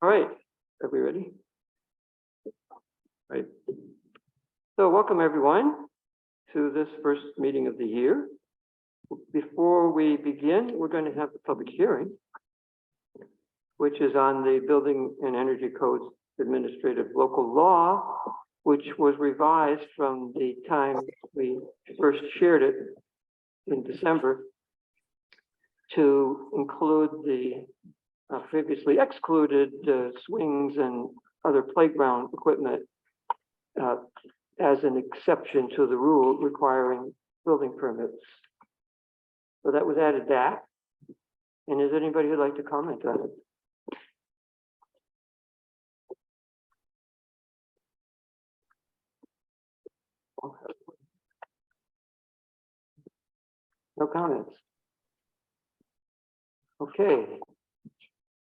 All right, are we ready? Right. So welcome everyone to this first meeting of the year. Before we begin, we're going to have the public hearing, which is on the Building and Energy Codes Administrative Local Law, which was revised from the time we first shared it in December to include the previously excluded swings and other playground equipment as an exception to the rule requiring building permits. So that was added back. And is anybody who'd like to comment on it? No comments. Okay.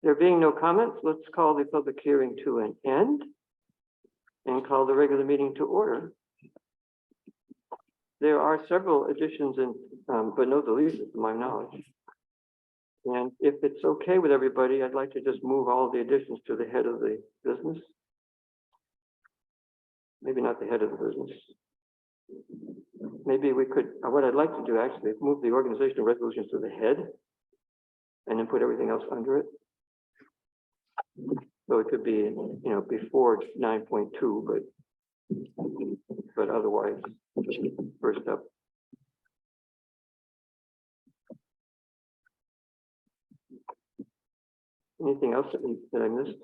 There being no comments, let's call the public hearing to an end and call the regular meeting to order. There are several additions and but no deletions to my knowledge. And if it's okay with everybody, I'd like to just move all the additions to the head of the business. Maybe not the head of the business. Maybe we could, what I'd like to do actually is move the organizational resolutions to the head and then put everything else under it. So it could be, you know, before 9.2, but otherwise, first up. Anything else that I missed?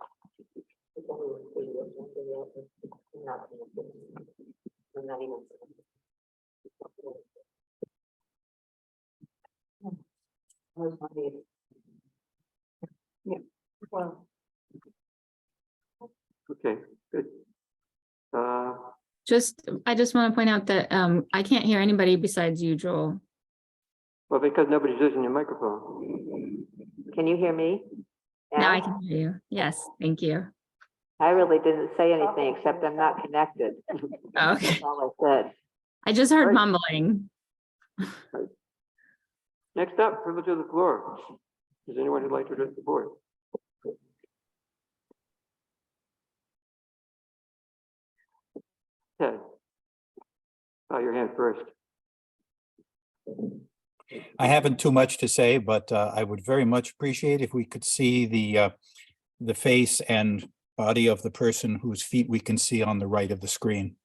Yeah. Well. Okay, good. I just want to point out that I can't hear anybody besides you, Joel. Well, because nobody's using your microphone. Can you hear me? Now I can hear you. Yes, thank you. I really didn't say anything except I'm not connected. Oh, okay. That's all I said. I just heard Right. mumbling. Next up, privilege of the floor. Is anyone who'd like to address the board? Ted, bow your hand first. I haven't too much to say, but I would very much appreciate if we could see the face and body of the person whose feet we can see on the right of the screen.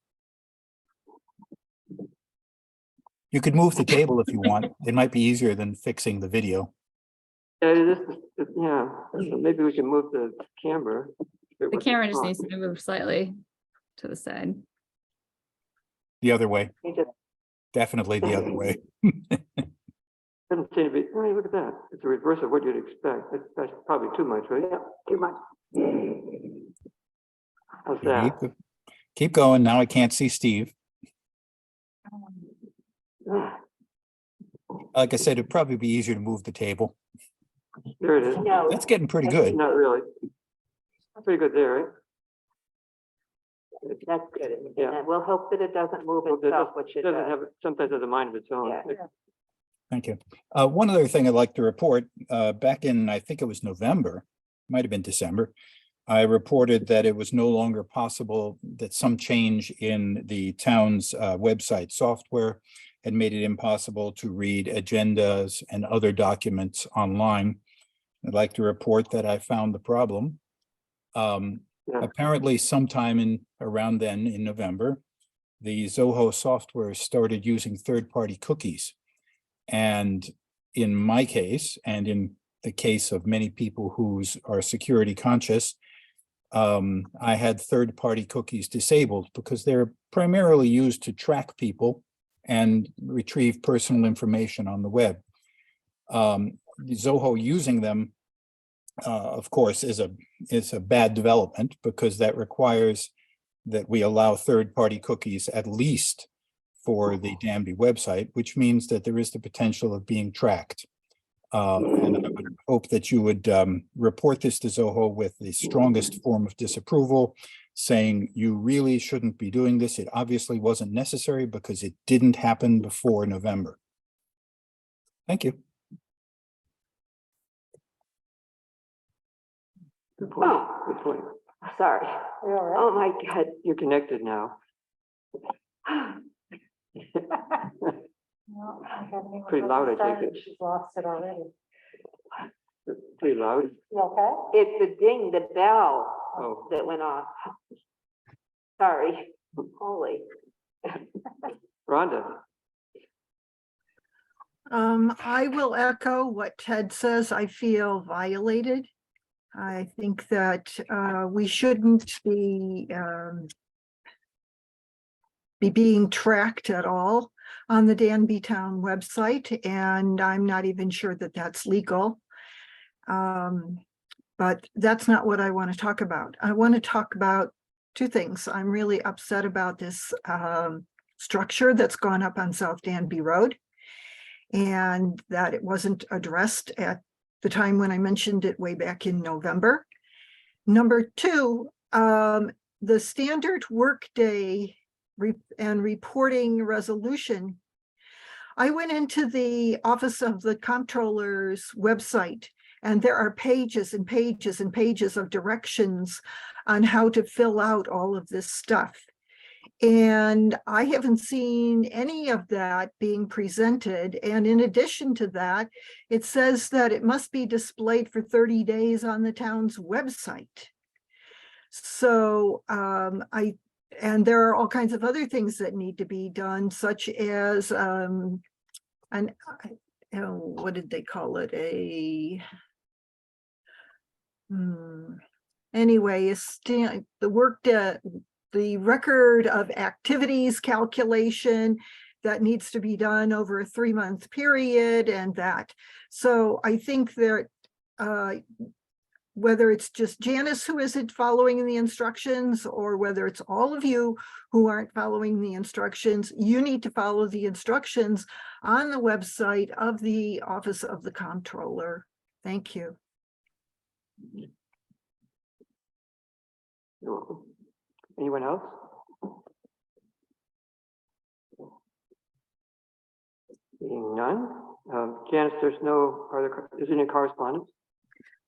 You could move the table if you want. It might be easier than fixing the video. Yeah, yeah, so maybe we can move the camera. The camera just needs to move slightly to the side. The other way. You just- Definitely the other way. Doesn't seem to be, hey, look at that. It's the reverse of what you'd expect. That's probably too much, right? Yeah, too much. How's that? Keep going. Now I can't see Steve. Ah, Like I said, it'd probably be easier to move the table. there it is. No, That's getting pretty good. Not really. Pretty good there, right? that's good. Yeah. And we'll hope that it doesn't move Well, it itself, which it doesn't does. have, sometimes has a mind of its own. Yeah. Thank you. One other thing I'd like to report, back in, I think it was November, might have been December, I reported that it was no longer possible that some change in the town's website software had made it impossible to read agendas and other documents online. I'd like to report that I found the problem. Apparently sometime around then in November, the Zoho software started using third-party cookies. And in my case, and in the case of many people who are security conscious, I had third-party cookies disabled because they're primarily used to track people and retrieve personal information on the web. Zoho using them, of course, is a bad development because that requires that we allow third-party cookies at least for the Danby website, which means that there is the potential of being tracked. And I would hope that you would report this to Zoho with the strongest form of disapproval, saying you really shouldn't be doing this. It obviously wasn't necessary because it didn't happen before November. Thank you. Good point. Oh. Good point. Sorry. You all right? Oh, my God. You're connected now. No, I haven't even Pretty loud, I take started. it. She's lost it already. Pretty loud. You okay? It's the ding, the bell Oh, that went off. Sorry. Holy. Rhonda. I will echo what Ted says. I feel violated. I think that we shouldn't be being tracked at all on the Danby Town website, and I'm not even sure that that's legal. But that's not what I want to talk about. I want to talk about two things. I'm really upset about this structure that's gone up on South Danby Road, and that it wasn't addressed at the time when I mentioned it way back in November. Number two, the standard workday and reporting resolution. I went into the Office of the Comptroller's website, and there are pages and pages and pages of directions on how to fill out all of this stuff. And I haven't seen any of that being presented. And in addition to that, it says that it must be displayed for 30 days on the town's website. So and there are all kinds of other things that need to be done, such as what did they call it? Anyway, the record of activities calculation that needs to be done over a 3-month period, and that. So I think that whether it's just Janice who isn't following the instructions, or whether it's all of you who aren't following the instructions, you need to follow the instructions on the website of the Office of the Comptroller. Thank you. You're welcome. Anyone else? Seeing none. Janice, there's no further, is there any correspondence?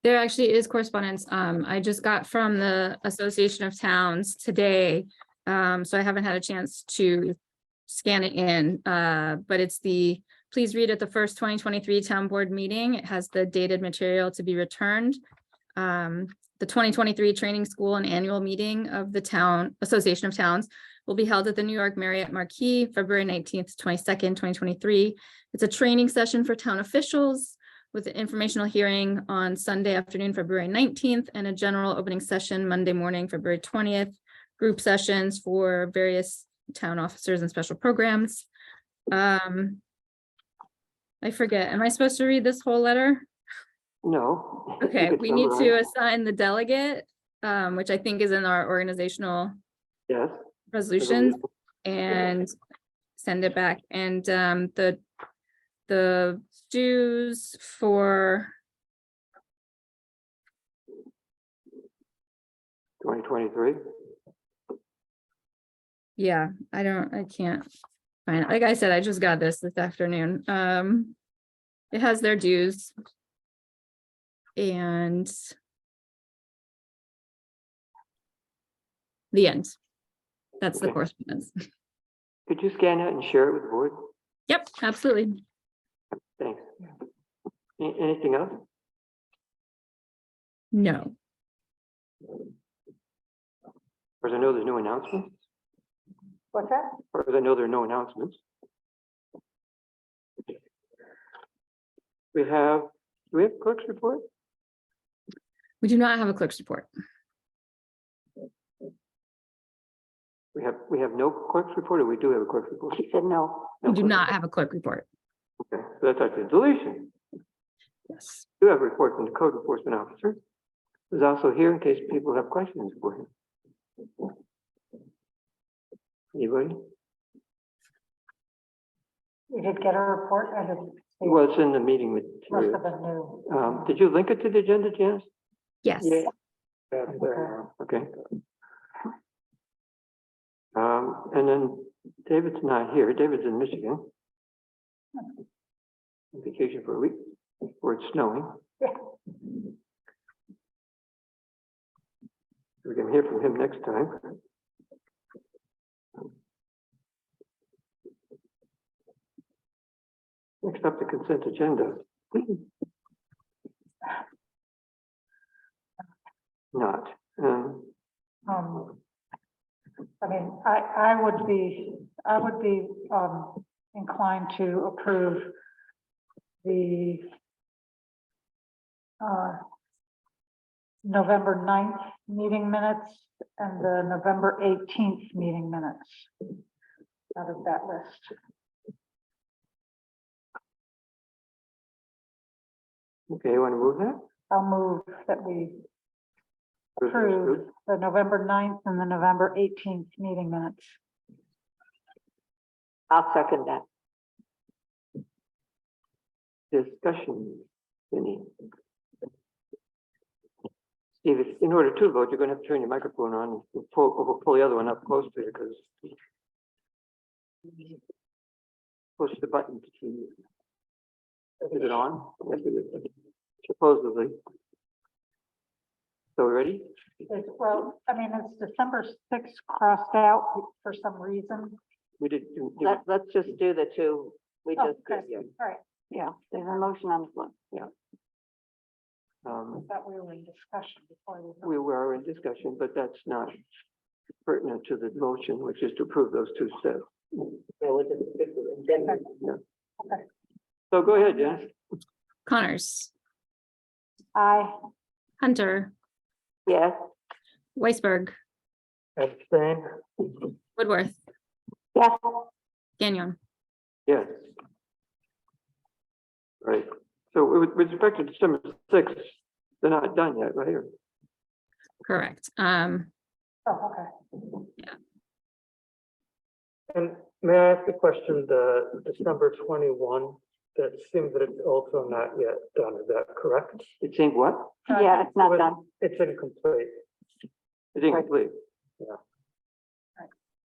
There actually is correspondence. I just got from the Association of Towns today. So I haven't had a chance to scan it in, but it's please read at the first 2023 town board meeting. It has the dated material to be returned. The 2023 training school and annual meeting of the town Association of Towns will be held at the New York Marriott Marquis, February 19th, 22nd, 2023. It's a training session for town officials with an informational hearing on Sunday afternoon, February 19th, and a general opening session Monday morning, February 20th, group sessions for various town officers and special programs. I forget, am I supposed to read this whole letter? No. Okay, You could we need to summarize. assign the delegate, which I think is in our organizational Yes. resolutions, and send it back. And the dues for 2023. yeah, I can't find it. Like I said, I just got this afternoon. It has their dues and the end. That's the Okay. correspondence. Could you scan that and share it with the board? Yep, absolutely. Thanks. Anything else? No. Or as I know there's no announcements, What's that? or as I know there are no announcements. Do we have clerk's report? We do not have a clerk's report. We have no clerk's report, or we do have a clerk's report? She said no. We do clerk's not have a clerk report. report. Okay, so that's actually a deletion. Yes. We do have a report from the code enforcement officer, who's also here in case people have questions for him. Anybody? You did get a report? I didn't see it. Well, it's in the meeting Must material. have been new. Did you link it to the agenda, Janice? Yes. Okay. And then David's not here. David's in Michigan. On vacation for a week, where it's snowing. Yeah. We can hear from him next time. Next up, the consent agenda. Not. I mean, I would be inclined to approve the November 9th meeting minutes and the November 18th meeting minutes out of that list. Okay, you want to move that? I'll move that we approve the November 9th and the November 18th meeting minutes. I'll second that. Discussion, any? Steve, in order to vote, you're going to have to turn your microphone on. We'll pull the other one up close to you because push the button to see. Is it on? Yes, it is. Supposedly. So we ready? Well, I mean, it's December 6th crossed out for some reason. We did. Let's just do the two. We Oh, just, okay. yeah. All right, yeah, there's a motion on the floor. that we were in discussion before we. We were in discussion, but that's not pertinent to the motion, which is to approve those two steps. Yeah. Okay. So go ahead, Janice. Connors, Aye. Hunter, Yes, Weisberg, Abstain. Woodworth, yes, Gagnon. Yes. Right. So with respect to December 6th, they're not done yet, right? Or- Correct. Oh, okay. And may I ask a question, the December 21, that seems that it's also not yet done, is that correct? It's saying what? yeah, it's not Well, done. It's incomplete. It's incomplete.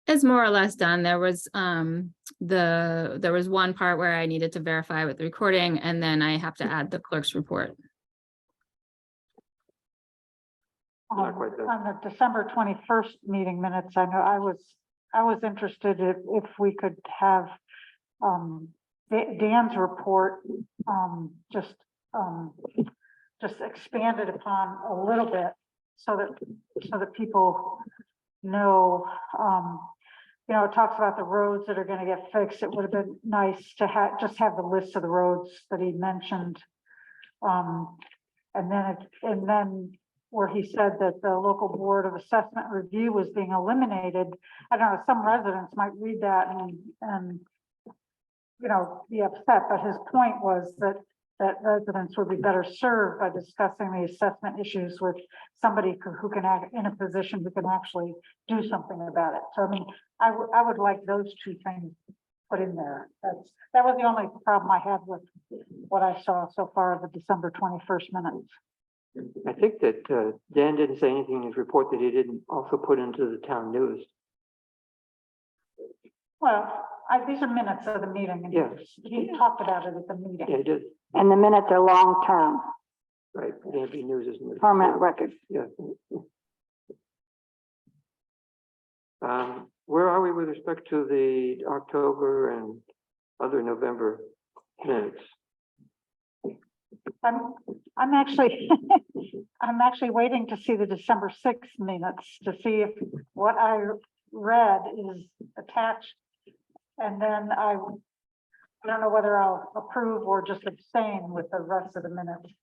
It's more or less done. There was there was one part where I needed to verify with the recording, and then I have to add the clerk's report. Not quite done. On the December 21st meeting minutes, I know I was interested if we could have Dan's report just expanded upon a little bit so that people know, it talks about the roads that are going to get fixed. It would have been nice to have the list of the roads that he mentioned. And then where he said that the local board of assessment review was being eliminated. I don't know, some residents might read that and be upset, but his point was that residents would be better served by discussing the assessment issues with somebody who can act in a position who can actually do something about it. So I mean, I would like those two things put in there. That was the only problem I had with what I saw so far of the December 21st minutes. I think that Dan didn't say anything in his report that he didn't also put into the town news. Well, these are minutes of the meeting, and Yeah. he talked about it at the meeting. Yeah, he did. And the minutes are long-term, Right. Danby News isn't it? permanent record. Yeah. Where are we with respect to the October and other November minutes? I'm actually, I'm actually waiting to see the December 6th minutes to see if what I read is attached. And then I don't know whether I'll approve or just abstain with the rest of the minutes.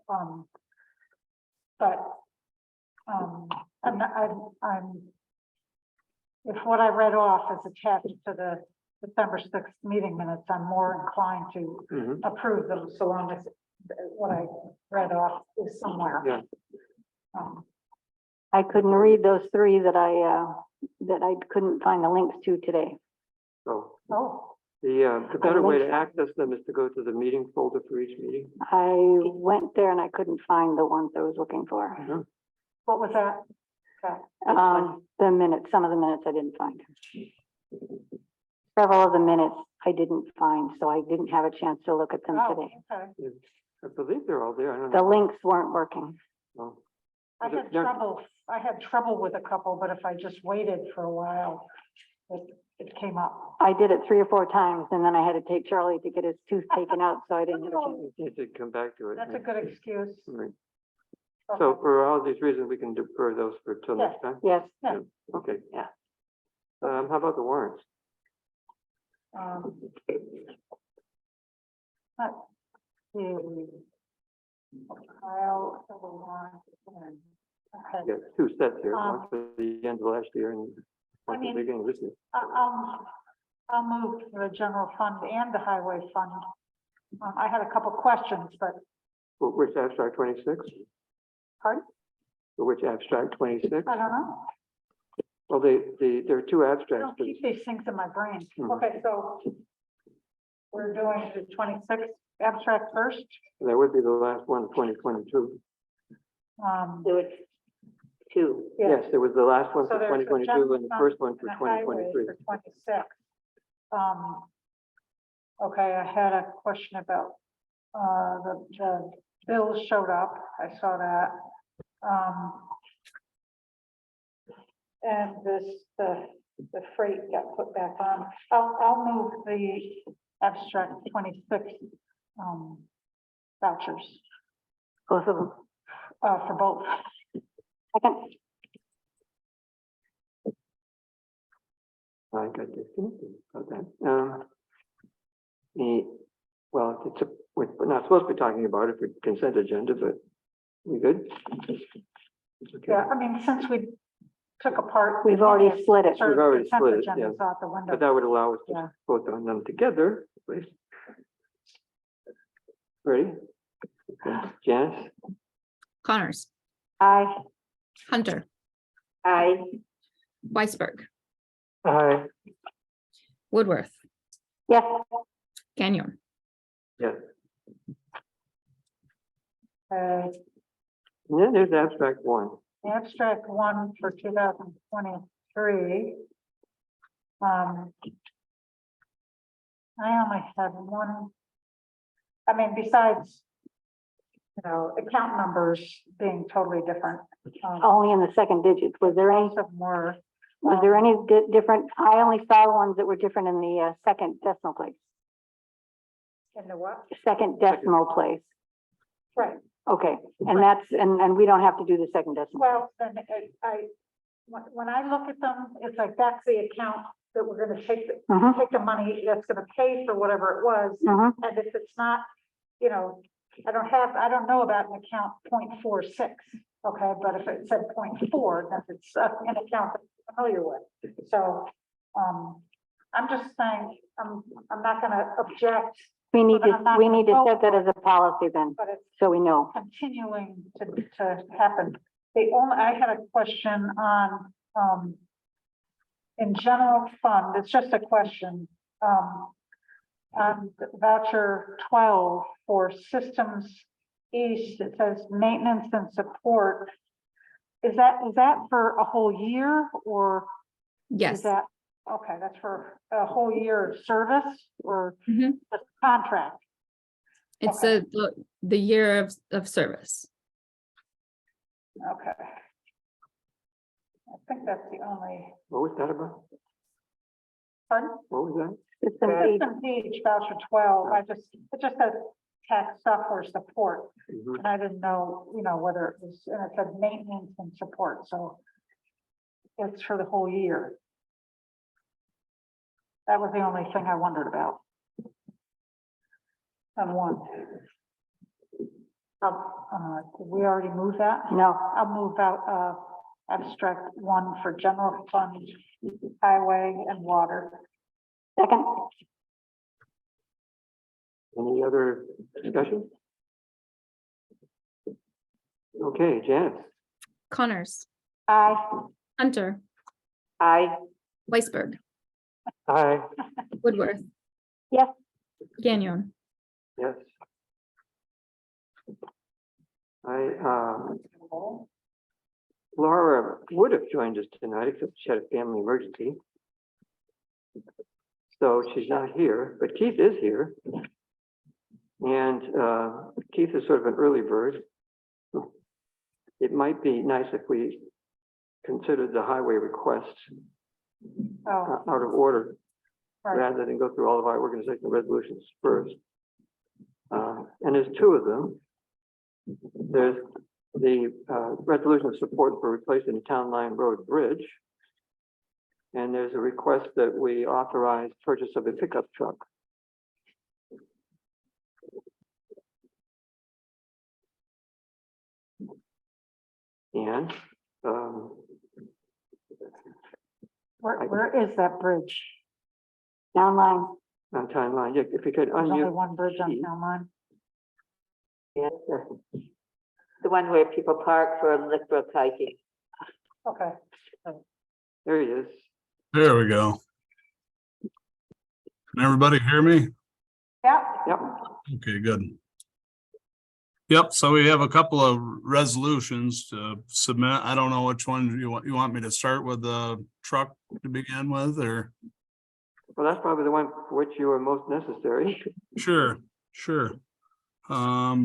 If what I read off is attached to the December 6th meeting minutes, I'm more inclined to Mhm. approve them so long as what I read off is somewhere. Yeah. I couldn't read those three that I couldn't find the links to today. So Oh, the better way to access them is to go to the meeting folder for each meeting. I went there and I couldn't find the ones I was looking for. Mhm. what was that? Okay. The minutes, some of the minutes I didn't find. Several of the minutes I didn't find, so I didn't have a chance to look at them Oh, today. okay. I believe they're all there. I don't The know. links weren't working. No. I had trouble with a couple, but if I just waited for a while, it came up. I did it 3 or 4 times and then I had to take Charlie to get his tooth taken out, so I didn't have a chance. You need to come back to it. That's a good excuse. Right. So Okay. for all these reasons, we can defer those for till Yeah. next time? Yes, Okay. Yeah. How about the warrants? Um, let's see. File for the warrant. Okay, Yeah, 2 sets here, one Um, for the end of last year and one for the mean- beginning of this year. I'll move to the general fund and the highway fund. I had a couple questions, but, For which abstract 26? pardon? For which abstract 26? I don't know. Well, there are 2 I abstracts. don't for keep this. these things in my brain. Mhm. Okay, so we're doing the 26th abstract first. That would be the last one, 2022. do it 2. Yeah. Yes, there was the last one So for there's the 2022 general and the fund first one for and the highway 2023. For 26. Okay, I had a question about, the bills showed up, I saw that. And the freight got put back on. I'll move the abstract 26, vouchers, Both of them. for both. Second, I got disconnected about that. Well, we're not supposed to be talking about it for consent agenda, but we good? Okay. Yeah, I mean, since we took apart. we've already split it. We've already consent split it, agenda's yeah. out the window. But that would allow us Yeah. to vote on them together, please. Ready? Okay. Janice? Connors, Aye. Hunter, Aye. Weisberg, Aye. Woodworth, Yes, Gagnon. Yes. Okay. And then there's abstract 1. Abstract 1 for 2023. I only have one. I mean, besides, account numbers being totally different. only in the second digits. Was there any, Most of them were. was there any different? I only saw ones that were different in the second decimal place. In the what? Second decimal place. Right, Okay, and that's, and we don't have to do the second decimal. well, then when I look at them, it's like, that's the account that we're gonna take Mhm, the money that's gonna pay for whatever it was. mhm. And if it's not, I don't know about an account 0.46, okay, but if it said 0.4, then it's an account that I'm familiar with. So, I'm just saying, I'm not gonna object, We need But I'm not to gonna vote set that as a policy then, but it's so we know. continuing to happen. I had a question on, in general fund, it's just a question. On voucher 12 for Systems East, it says maintenance and support. Is that for a whole year or is Yes. that, okay, that's for a whole year of service or Mhm. just contract? It's Okay. the year of service. Okay. I think that's the only, What was that about? pardon? What was that? System E. System page voucher 12, it just says tax software support, Mhm. and I didn't know, whether it was, and it said maintenance and support, so it's for the whole year. That was the only thing I wondered about. On one. Did we already move that? No, I'll move out, abstract 1 for general fund, highway and water. second, Any other discussion? Okay, Janice? Connors, aye. Hunter, Aye. Weisberg, Aye. Woodworth. Yes. Gagnon. Yes. Laura would have joined us tonight, except she had a family emergency. So she's not here, but Keith is here. And Keith is sort of an early bird. it might be nice if we considered the highway request Oh, out of order, right. rather than go through all of our organizational resolutions first. And there's two of them. There's the resolution of support for replacing the Town Line Road Bridge. And there's a request that we authorize purchase of a pickup truck. And Where is that bridge? Down line. on Town Line, yeah, if you could There's only unmute. one bridge on Keith. Town Line. The one where people park for Lickbrook hiking. Okay. There he is. There we go. Can everybody hear me? Yeah, Yep. Okay, good. Yep, so we have a couple of resolutions to submit. I don't know which one you want me to start with the truck to begin with, or? Well, that's probably the one for which you are most necessary. Sure. So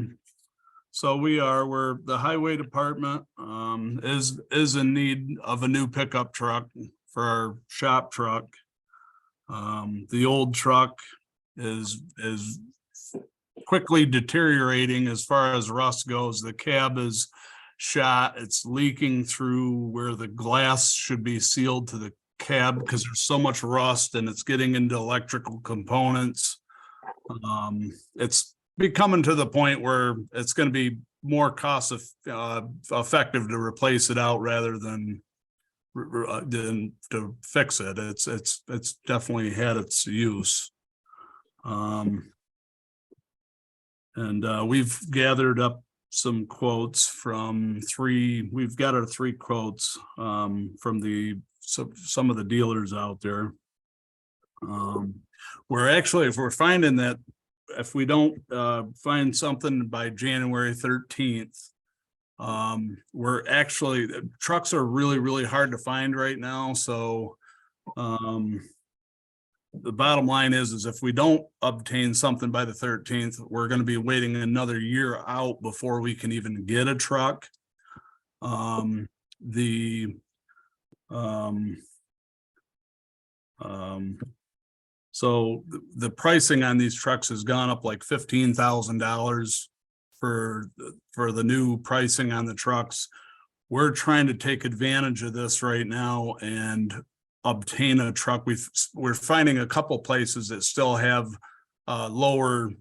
we're the highway department is in need of a new pickup truck for our shop truck. The old truck is quickly deteriorating as far as rust goes. The cab is shot, it's leaking through where the glass should be sealed to the cab because there's so much rust, and it's getting into electrical components. It's becoming to the point where it's going to be more cost effective to replace it out rather than to fix it. It's definitely had its use. And we've gathered up some quotes from we've got our 3 quotes from some of the dealers out there. If we're finding that if we don't find something by January 13th, trucks are really, really hard to find right now. So the bottom line is if we don't obtain something by the 13th, we're going to be waiting another year out before we can even get a truck. So the pricing on these trucks has gone up like $15,000 for the new pricing on the trucks. We're trying to take advantage of this right now and obtain a truck. We're finding a couple places that still have the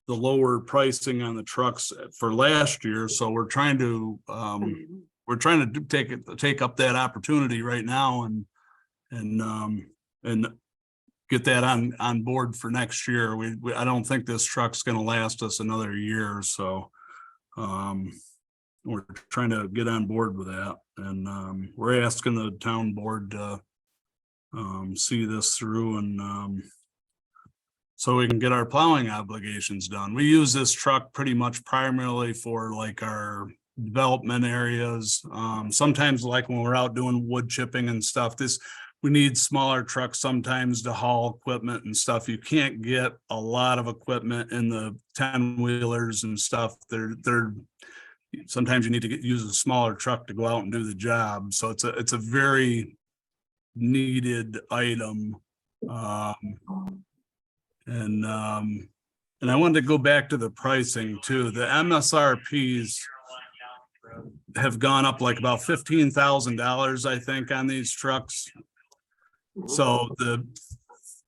lower pricing on the trucks for last year. So we're trying to take up that opportunity right now and get that on board for next year. I don't think this truck's going to last us another year or so. We're trying to get on board with that, and we're asking the town board to see this through, and so we can get our plowing obligations done. We use this truck pretty much primarily for like our development areas. Sometimes like when we're out doing wood chipping and stuff, we need smaller trucks sometimes to haul equipment and stuff. You can't get a lot of equipment in the 10-wheelers and stuff. Sometimes you need to use a smaller truck to go out and do the job. So it's a very needed item. And I wanted to go back to the pricing too. The MSRPs have gone up like about $15,000, I think, on these trucks. So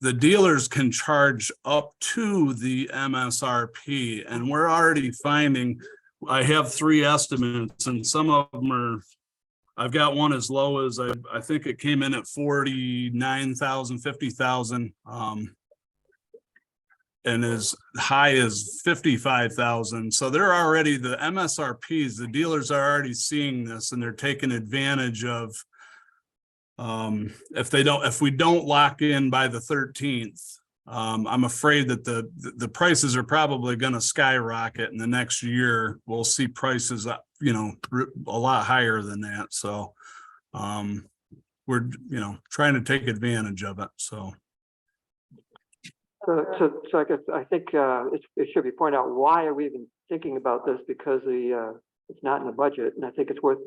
the dealers can charge up to the MSRP, and we're already finding, I have 3 estimates, and some of them I've got one as low as I think it came in at 49,000, 50,000, and as high as 55,000. So they're already, the MSRPs, the dealers are already seeing this, and they're taking advantage of, if we don't lock in by the 13th, I'm afraid that the prices are probably going to skyrocket in the next year. We'll see prices, a lot higher than that. So, we're, trying to take advantage of it. So I guess I think it should be pointed out, why are we even thinking about this? Because the it's not in the budget, and I think it's worth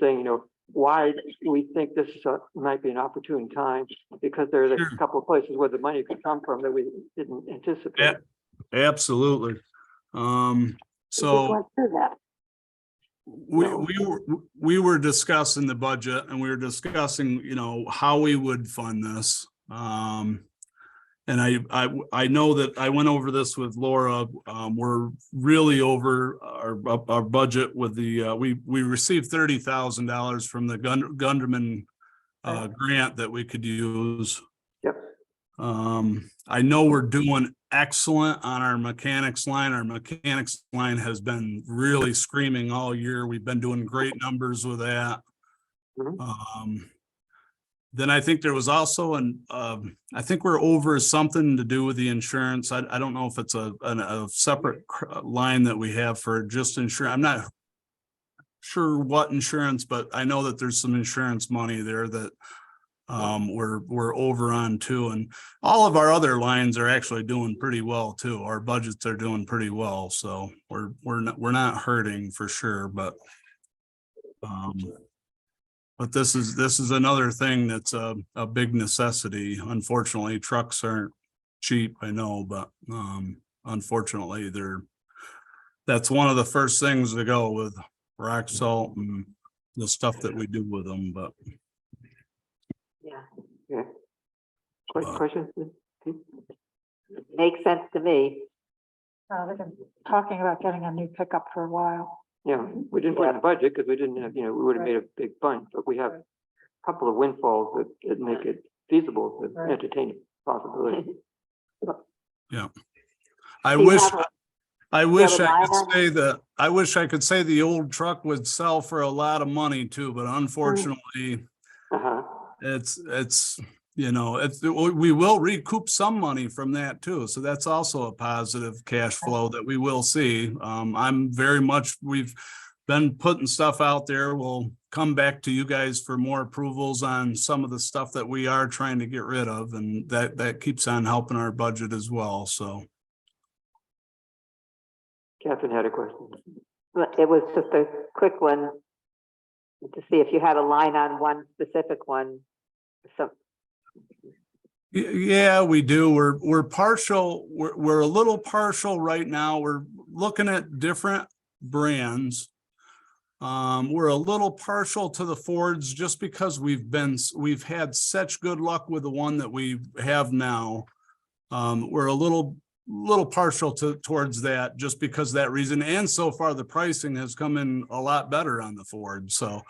saying, you know, why we think this is might be an opportune time, because there's Sure. a couple of places where the money could come from that we didn't anticipate. Absolutely. We just So went through that. we were discussing the budget, and we were discussing, you know, how we would fund this. And I know that I went over this with Laura. We're really over our budget with the, we received $30,000 from the Gunderman grant that we could use. Yep. I know we're doing excellent on our mechanics line. Our mechanics line has been really screaming all year. We've been doing great numbers with that. Mhm. Then I think there was also I think we're over something to do with the insurance. I don't know if it's a separate line that we have for just insurance. I'm not sure what insurance, but I know that there's some insurance money there that we're over on too. And all of our other lines are actually doing pretty well too. Our budgets are doing pretty well. So we're not hurting for sure, but this is another thing that's a big necessity. Unfortunately, trucks aren't cheap, I know, but unfortunately that's one of the first things to go with rock salt and the stuff that we do with them, but. Yeah, Yeah. Question? makes sense to me. They've been talking about getting a new pickup for a while. Yeah, we didn't put it in the budget because we didn't have, you know, we would have made a big bunch, but we have a couple of windfalls that make it feasible to Right. entertain possibility. Yeah. I Do you wish have a- I you wish have a I line could on say that, I wish I could say the old truck would sell for a lot of money too, but unfortunately, Uh-huh. it's, you know, we will recoup some money from that too. So that's also a positive cash flow that we will see. I'm very much, we've been putting stuff out there. We'll come back to you guys for more approvals on some of the stuff that we are trying to get rid of, and that keeps on helping our budget as well. So. Catherine had a question. But it was just a quick one to see if you had a line on one specific one. So, Yeah, we do. We're partial. We're a little partial right now. We're looking at different brands. We're a little partial to the Fords just because we've had such good luck with the one that we have now. We're a little partial towards that just because of that reason. And so far the pricing has come in a lot better on the Ford. So,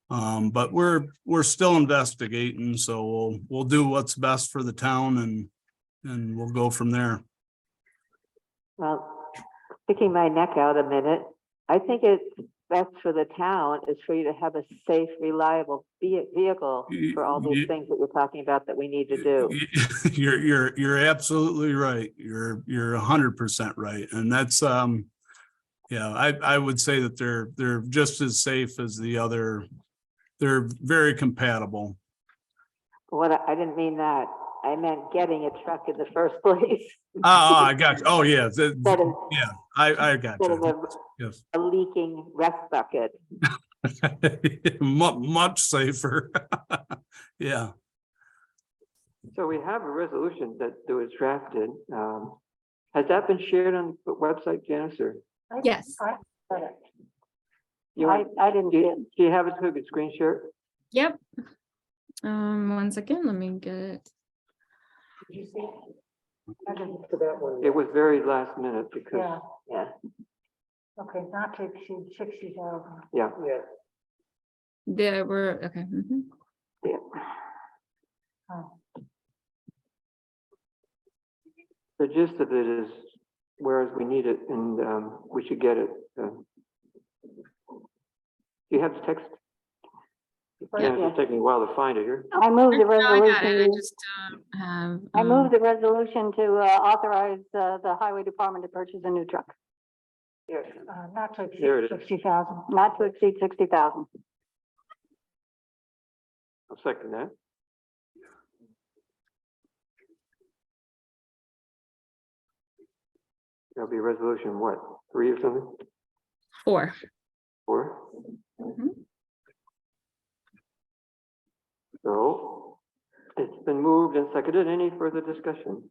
but we're still investigating. So we'll do what's best for the town and we'll go from there. well, sticking my neck out a minute, I think it's best for the town is for you to have a safe, reliable vehicle for all these things that you're talking about that we need to do. You're absolutely right. You're 100% right. And that's, yeah, I would say that they're just as safe as the other. They're very compatible. I didn't mean that. I meant getting a truck in the first place. I got you. Oh, yeah. Instead of, Yeah, I got instead of you. Yes. a leaking rest bucket. Much safer. Yeah. So we have a resolution that was drafted. Has that been shared on the website, Janice, or? Yes. You want- I didn't see it. Do you have it so we could screen share it? Yep. 1 second, let me get it. Did you see? To that one. It was very last minute because, Yeah, Yeah. okay, not to exceed 60,000. yeah. Yeah, There were, okay. Mhm. Oh, The gist of it is, whereas we need it and we should get it. Do you have the text? Yeah, it's taking me a while to find it here. I moved the No, I got it. I resolution, just don't have. I moved the resolution to authorize the highway department to purchase a new truck, not to There it exceed is. 60,000. not to exceed 60,000. I'll second that. There'll be resolution, what, 3 or something? 4. Mhm. So it's been moved and seconded. Any further discussion?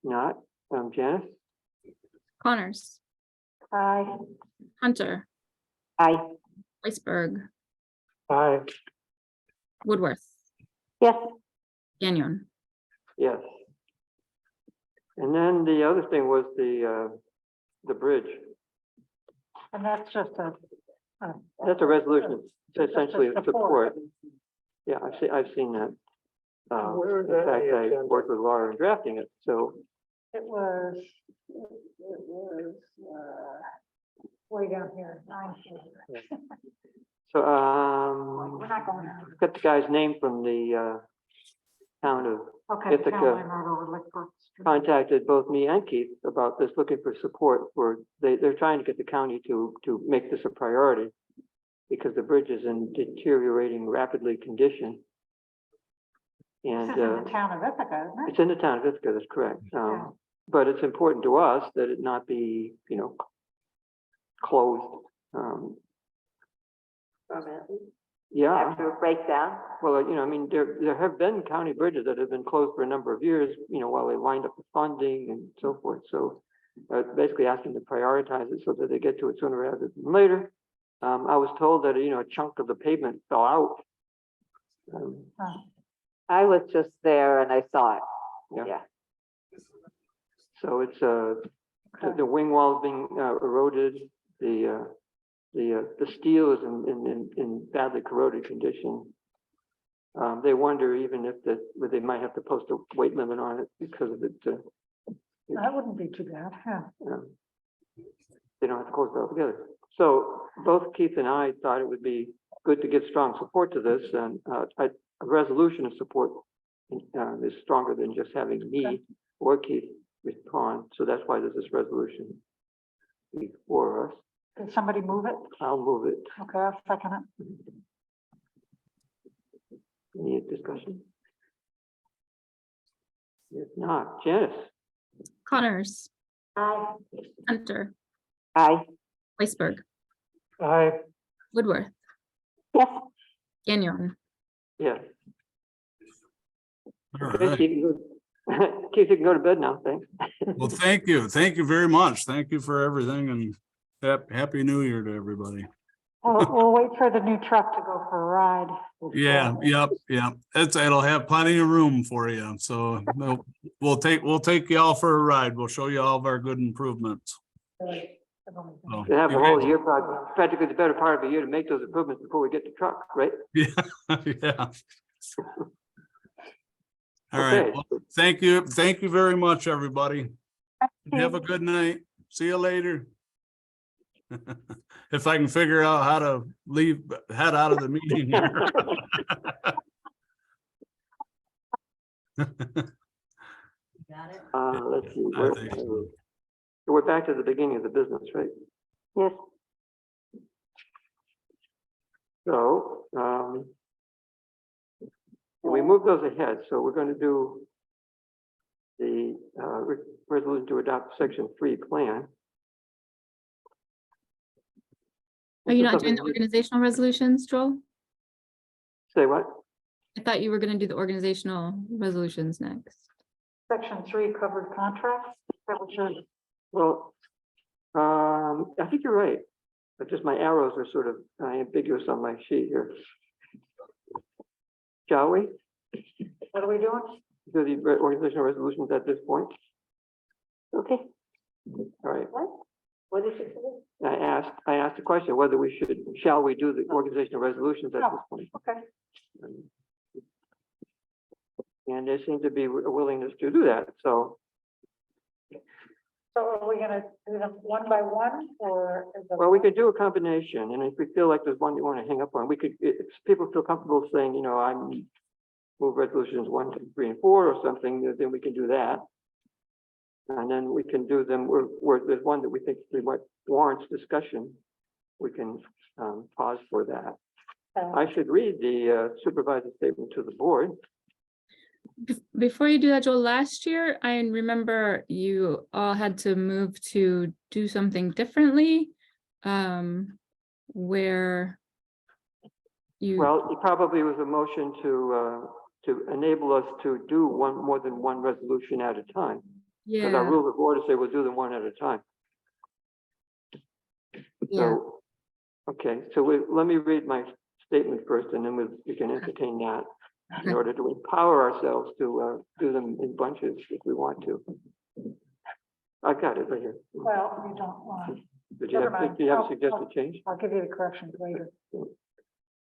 Not, Janice? Connors, Aye. Hunter, Aye. Weisberg, Aye. Woodworth, Yes, Gagnon. Yes. And then the other thing was the bridge. And that's just a. That's a resolution, it's essentially a support. support. Yeah, I've seen that. Where is In that on fact, the I agenda? worked with Laura in drafting it, so, It was, way down here, 9 here. so, We're not going there. got the guy's name from the, town of, Okay. Ithaca Town line road over Lickford Street. contacted both me and Keith about this, looking for support for, they're trying to get the county to make this a priority because the bridge is in deteriorating rapidly condition. This And, is in the town of Ithaca, isn't it? it's in the town of Ithaca, that's correct. Yeah. But it's important to us that it not be, closed. Yeah, After a breakdown. well, I mean, there have been county bridges that have been closed for a number of years, while they lined up the funding and so forth. So basically asking to prioritize it so that they get to it sooner rather than later. I was told that, a chunk of the pavement fell out. I was just there and I saw it. Yeah. Yeah. So it's, the wing wall's being eroded, the steel is in badly corroded condition. They wonder even if they might have to post a weight limit on it because of it. That wouldn't be too bad, yeah. They don't have to close it altogether. So both Keith and I thought it would be good to give strong support to this, and a resolution of support is stronger than just having me or Keith respond. So that's why there's this resolution before us. Did somebody move it? I'll move it. Okay, I'll second it. Any discussion? If not, Janice? Connors, Aye. Hunter, Aye. Weisberg, Aye. Woodworth, yes, Gagnon. Yes. All Okay, right. Keith, Keith, you can go to bed now, thanks. Well, thank you. Thank you very much. Thank you for everything and happy New Year to everybody. We'll wait for the new truck to go for a ride. Yeah, yep. It'll have plenty of room for you. So we'll take you all for a ride. We'll show you all of our good improvements. So, You have a you whole guys- year, practically the better part of a year to make those improvements before we get the truck, right? Yeah, yeah. All right. Okay. Well, thank you. Thank you very much, everybody. Have a good night. See you later. If I can figure out how to head out of the meeting here. Let's see, I think so. we're back to the beginning of the business, right? yes. So, we move those ahead, so we're gonna do the, resolution to adopt section 3 plan. Are you not This is doing the something- organizational resolutions, Joel? Say what? I thought you were gonna do the organizational resolutions next. Section 3 covered contracts, is that what you're? Well, I think you're right, but just my arrows are sort of ambiguous on my sheet here. Shall we What are we doing? do the organizational resolutions at this point? Okay, All right. What did you say? I asked the question whether shall we do the organizational resolutions at this point? Okay. And there seemed to be a willingness to do that, so, So are we gonna do them one by one or? is it- well, we could do a combination, and if we feel like there's one you want to hang up on, we could, if people feel comfortable saying, I move resolutions 1, 2, 3, and 4 or something, then we can do that. And then we can do them where there's one that we think warrants discussion, we can pause for that. I should read the supervisor's statement to the board. Before you do that, Joel, last year, I remember you all had to move to do something differently. Where you, Well, it probably was a motion to enable us to do more than one resolution at a time. Because our yeah, rules of order say we'll do them one at a time. yeah, So, okay, so let me read my statement first, and then we can entertain that in Okay. order to empower ourselves to do them in bunches if we want to. I got it right here. Well, you don't want, Did you never have, mind. do you have a I'll- suggested change? I'll give you the corrections later.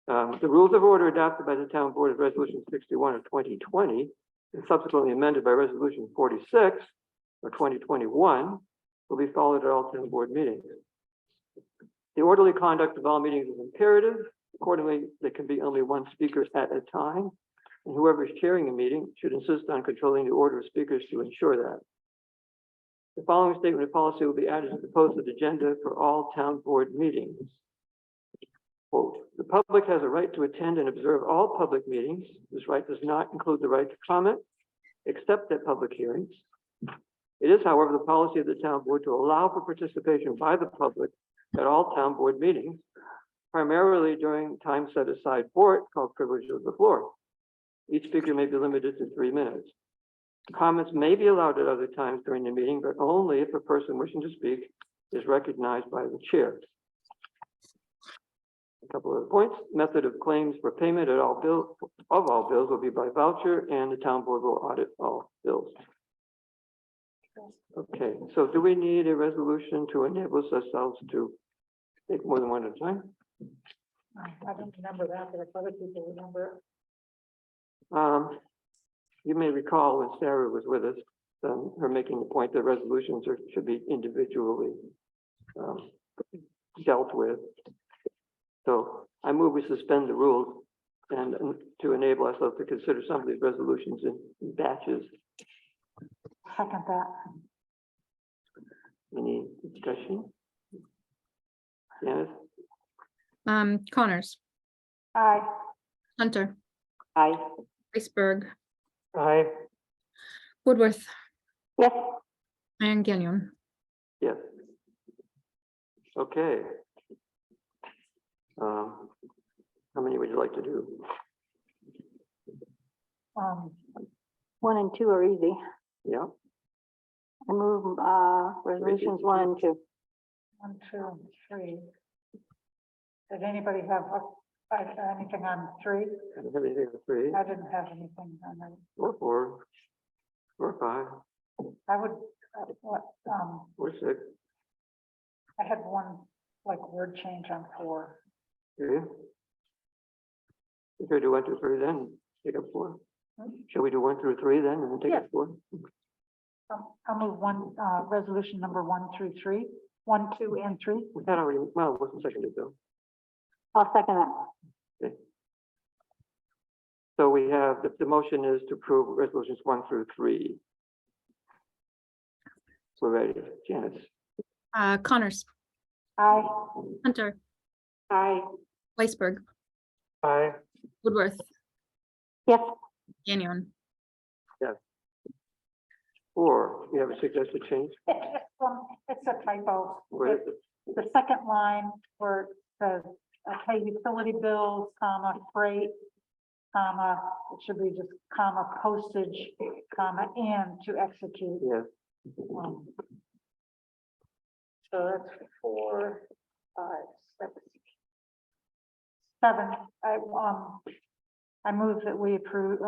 The rules of order adopted by the town board of resolution 61 of 2020 and subsequently amended by resolution 46 of 2021 will be followed at all town board meetings. The orderly conduct of all meetings is imperative. Accordingly, there can be only one speaker at a time, and whoever is chairing a meeting should insist on controlling the order of speakers to ensure that. The following statement of policy will be added to the posted agenda for all town board meetings. Quote, the public has a right to attend and observe all public meetings. This right does not include the right to comment, except at public hearings. It is, however, the policy of the town board to allow for participation by the public at all town board meetings, primarily during time set aside for it, called privilege of the floor. Each speaker may be limited to 3 minutes. Comments may be allowed at other times during the meeting, but only if a person wishing to speak is recognized by the chair. A couple of points. Method of claims for payment at all bills will be by voucher, and the town board will audit all bills. Okay, so do we need a resolution to enable ourselves to take more than one at a time? I don't remember that, but if other people remember it. You may recall when Sarah was with us, her making the point that resolutions should be individually dealt with. So I move we suspend the rules and to enable ourselves to consider some of these resolutions in batches. Second that. Any discussion? Yes, Connors, Aye. Hunter, Aye. Iceberg, Aye. Woodworth, Yes, and Gagnon. yes. Okay. How many would you like to do? 1 and 2 are easy. Yeah, I move, resolutions 1 and 2. 1, 2, and 3. Did anybody have anything on 3? I don't have anything on 3, I didn't have anything on that. or 4, or 5, I would, or 6. I had one like word change on 4. Do you? If we do 1, 2, 3, then take up 4. Shall we do 1 through 3 then, and then take Yeah. up 4? I'll move resolution number 1 through 3, 1, 2, and 3. We had already, well, it wasn't seconded though. I'll second that. So we have, the motion is to approve resolutions 1 through 3. We're ready. Janice? Connors, Aye. Hunter, Aye. Iceberg, Aye. Woodworth, Yes, Gagnon. 4, we have a suggested change. It's a typo. Where is it? The second line where it says, pay utility bills, comma, freight, comma, it should be just comma, postage, comma, and to execute. Yes, So that's 4, 5, 6, 7. I move that we approve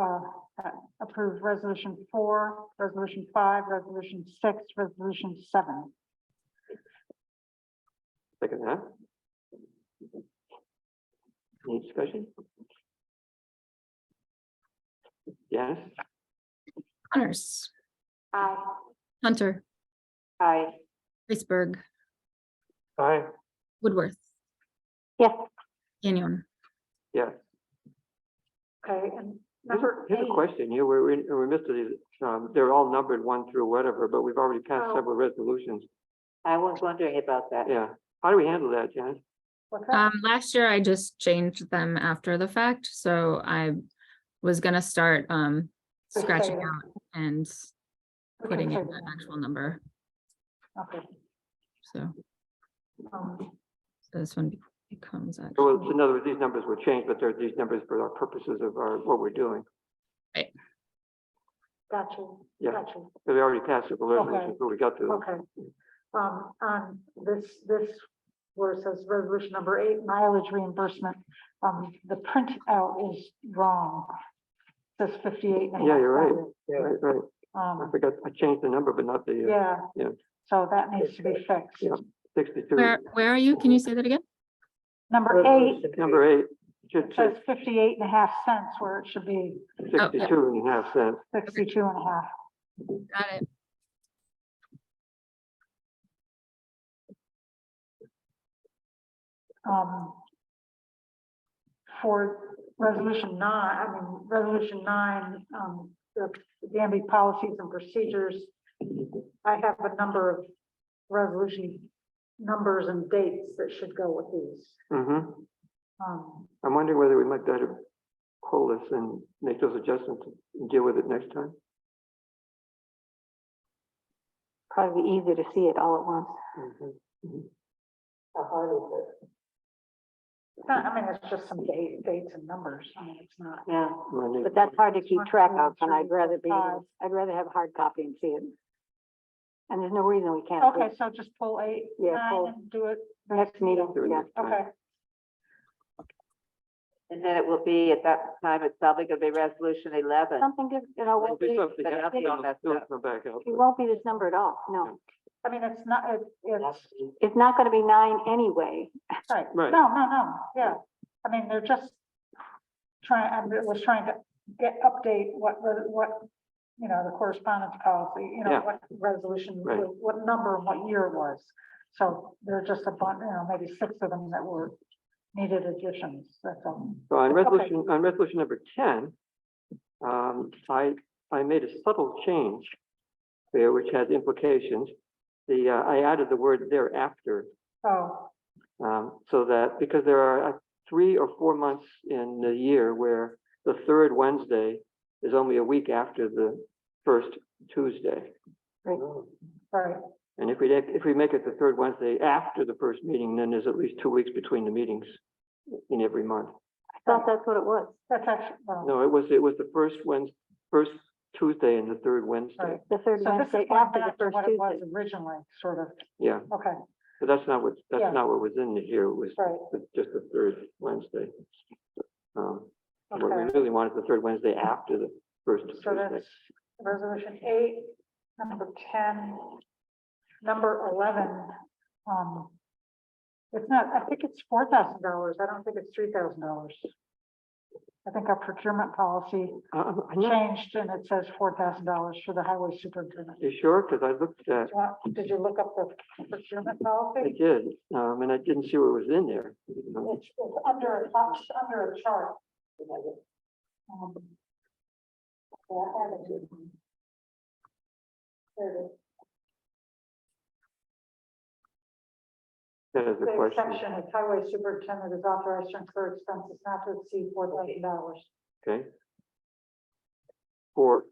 resolution 4, resolution 5, resolution 6, resolution 7. second that. Any discussion? Yes, Connors, Aye. Hunter, Aye. Iceberg, Aye. Woodworth, yes, Gagnon. yes. Okay, and number 8. Here's a question. You were in, we missed it. They're all numbered 1 through whatever, but we've already passed Oh. several resolutions. I was wondering about that. Yeah. How do we handle that, Janice? What's that? Last year I just changed them after the fact, so I was gonna start scratching say- out and we can putting say in the that. actual number. Okay. So Um, this one becomes So actually, in other words, these numbers were changed, but they're these numbers for our purposes of what we're doing. Gotcha. Yeah. Gotcha. So we already passed the resolution Okay. before we got to them. Okay. On this, where it says resolution number 8, mileage reimbursement, the printout is wrong. It says 58 and a half. Yeah, you're right. cents. Right, right. I Um, forgot, I changed the number, but not the yeah. yeah. So that needs to be fixed. Yeah. 62. where are you? Can you say that again? Number 8, Number 8 should it say says 58 and a half cents where it should be 62 and a half cents. 62 and a half. Got it. For resolution 9, the Danby policies and procedures. I have a number of resolution numbers and dates that should go with these. Mm-hmm. Um, I'm wondering whether we might better pull this and make those adjustments and deal with it next time. Probably be easier to see it all at once. How hard is it? I mean, it's just some dates and numbers. I mean, it's not. Yeah, Well, but that's hard to keep track of, and I'd 1, 2, 3, rather 4, 5. I'd rather have a hard copy and see it. And there's no reason we can't. see Okay, it. so just pull 8, Yeah, 9 pull and do it. Next meeting, Do it yeah. next time. Okay, And then it will be, at that time, it's probably gonna be resolution 11. Something different, you know, We'll won't do be, something but happy, it'll be all it'll messed up. come back up. it won't be this number at all, no. I mean, it's not, It's not gonna be 9 anyway. right. Right. No, yeah. I mean, they're just was trying to update what, you know, the correspondence policy, you know, Yeah. what resolution, Right. what number and what year it was. So there are just a bunch, you know, maybe 6 of them that were needed additions, that's all. So on Okay. resolution number 10, I made a subtle change there, which has implications. I added the word thereafter, Oh, so that, because there are 3 or 4 months in the year where the third Wednesday is only a week after the first Tuesday. right, And if we make it the third Wednesday after the first meeting, then there's at least 2 weeks between the meetings in every month. I thought that's what it was. that's actually, well, No, it was the first Tuesday and the third Wednesday. right. The third So this Wednesday is going after the back to first what it was Tuesday. originally, sort of, Yeah, okay, but that's not what Yeah. was in here. It was right, just the third Wednesday. What we okay. really wanted the third Wednesday after the first So Tuesday. that's resolution 8, number 10, number 11. It's not, I think it's $4,000. I don't think it's $3,000. I think our procurement policy I'm not, changed and it says $4,000 for the highway superintendent. you sure? Because I looked at, Did you look up the procurement I policy? did, and I didn't see what was in there. It's under a chart. Um, yeah, I have it. There it is. That is the The question. exception is highway superintendent is authorized to incur expenses not to exceed $4,000 Okay. For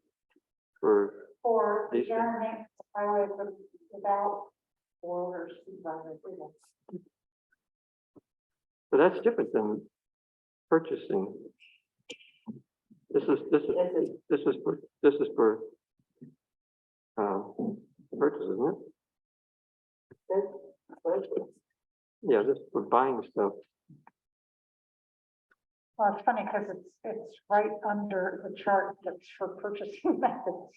for These the air maintenance of highway without or supervisor approval. but that's different than purchasing. This is for purchase, isn't it? Yeah, this is for buying stuff. Well, it's funny because it's right under the chart that's for purchasing methods.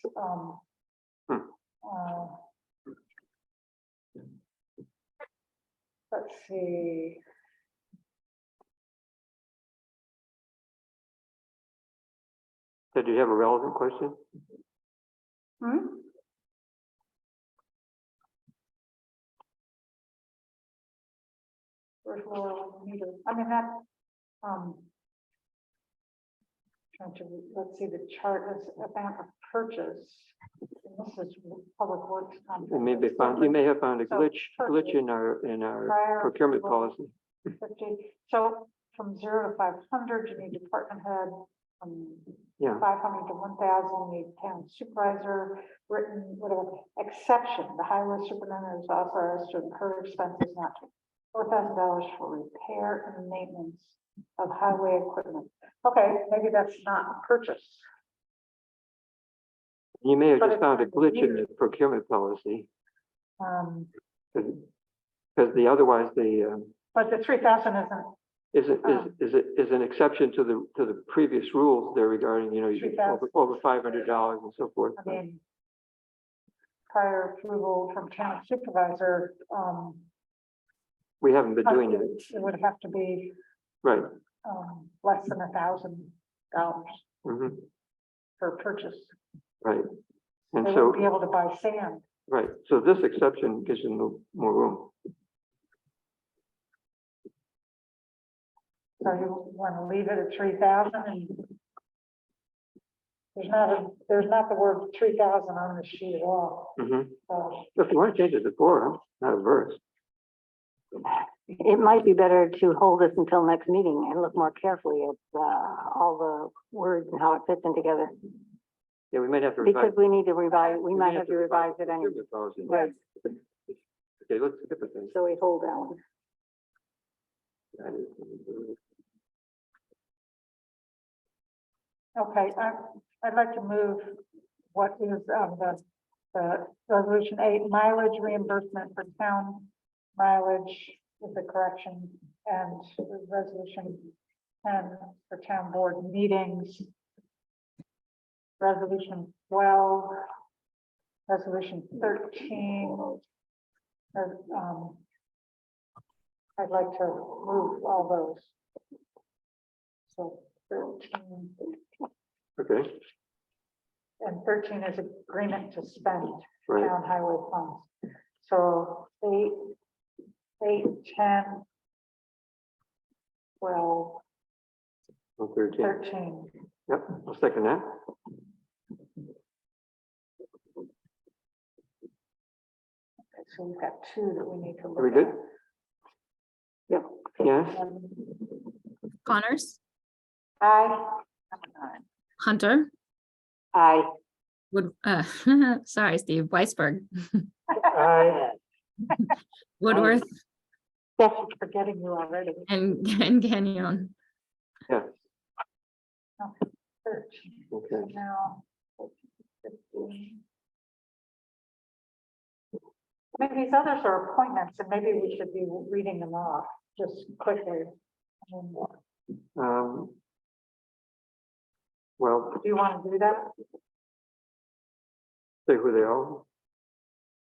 Let's see. So do you have a relevant question? Hmm? Where's Laurel and Meter? I mean, that, trying to, let's see, the chart is about a purchase. And this is public works. And maybe you may have found a So, glitch in our Prior procurement approval. policy. 50. So from 0 to 500, you need department head, Yeah, 500 to 1,000, the town supervisor, written, whatever, exception, the highway superintendent is authorized to incur expenses not to $4,000 for repair and maintenance of highway equipment. Okay, maybe that's not a purchase. you may have But just it's found a not glitch in weird. the procurement policy, Um, because otherwise the, but the 3,000 isn't, is an exception to the previous rules there regarding, you know, over $500 and so forth. I mean, prior approval from town supervisor, We haven't been doing it, it would have to be, right? less than $1,000 Mhm, for purchase. right. And They so, wouldn't be able to buy sand. right, so this exception gives you more room. So you want to leave it at 3,000 and there's not the word 3,000 on the sheet at all. Mhm. So If you want to change it to 4, I'm not averse. It might be better to hold this until next meeting and look more carefully at, all the words and how it fits in together. Yeah, we might have to revise. Because we need to revise, we might may have to revise it the anyway, procurement policy. right, Okay, let's skip it then. so we hold that one. okay, I'd like to move what is the resolution 8 mileage reimbursement for town mileage with the correction and resolution 10 for town board meetings. Resolution 12, resolution 13. I'd like to move all those. So 13. Okay, And 13 is agreement to spend right, town highway funds. So 8, 10, 12, on 13. 13. Yep, I'll second that. Okay, so we've got 2 that we need to look Are we good? at. Yep. Yes, Connors, Aye. Hunter, I, sorry, Steve, Weisberg, Aye. Woodworth, That's forgetting you already. and Gagnon. yes, 13. okay. Now. 15. Maybe these others are appointments and maybe we should be reading them off just quickly. Well, Do you want to do that? say who they are.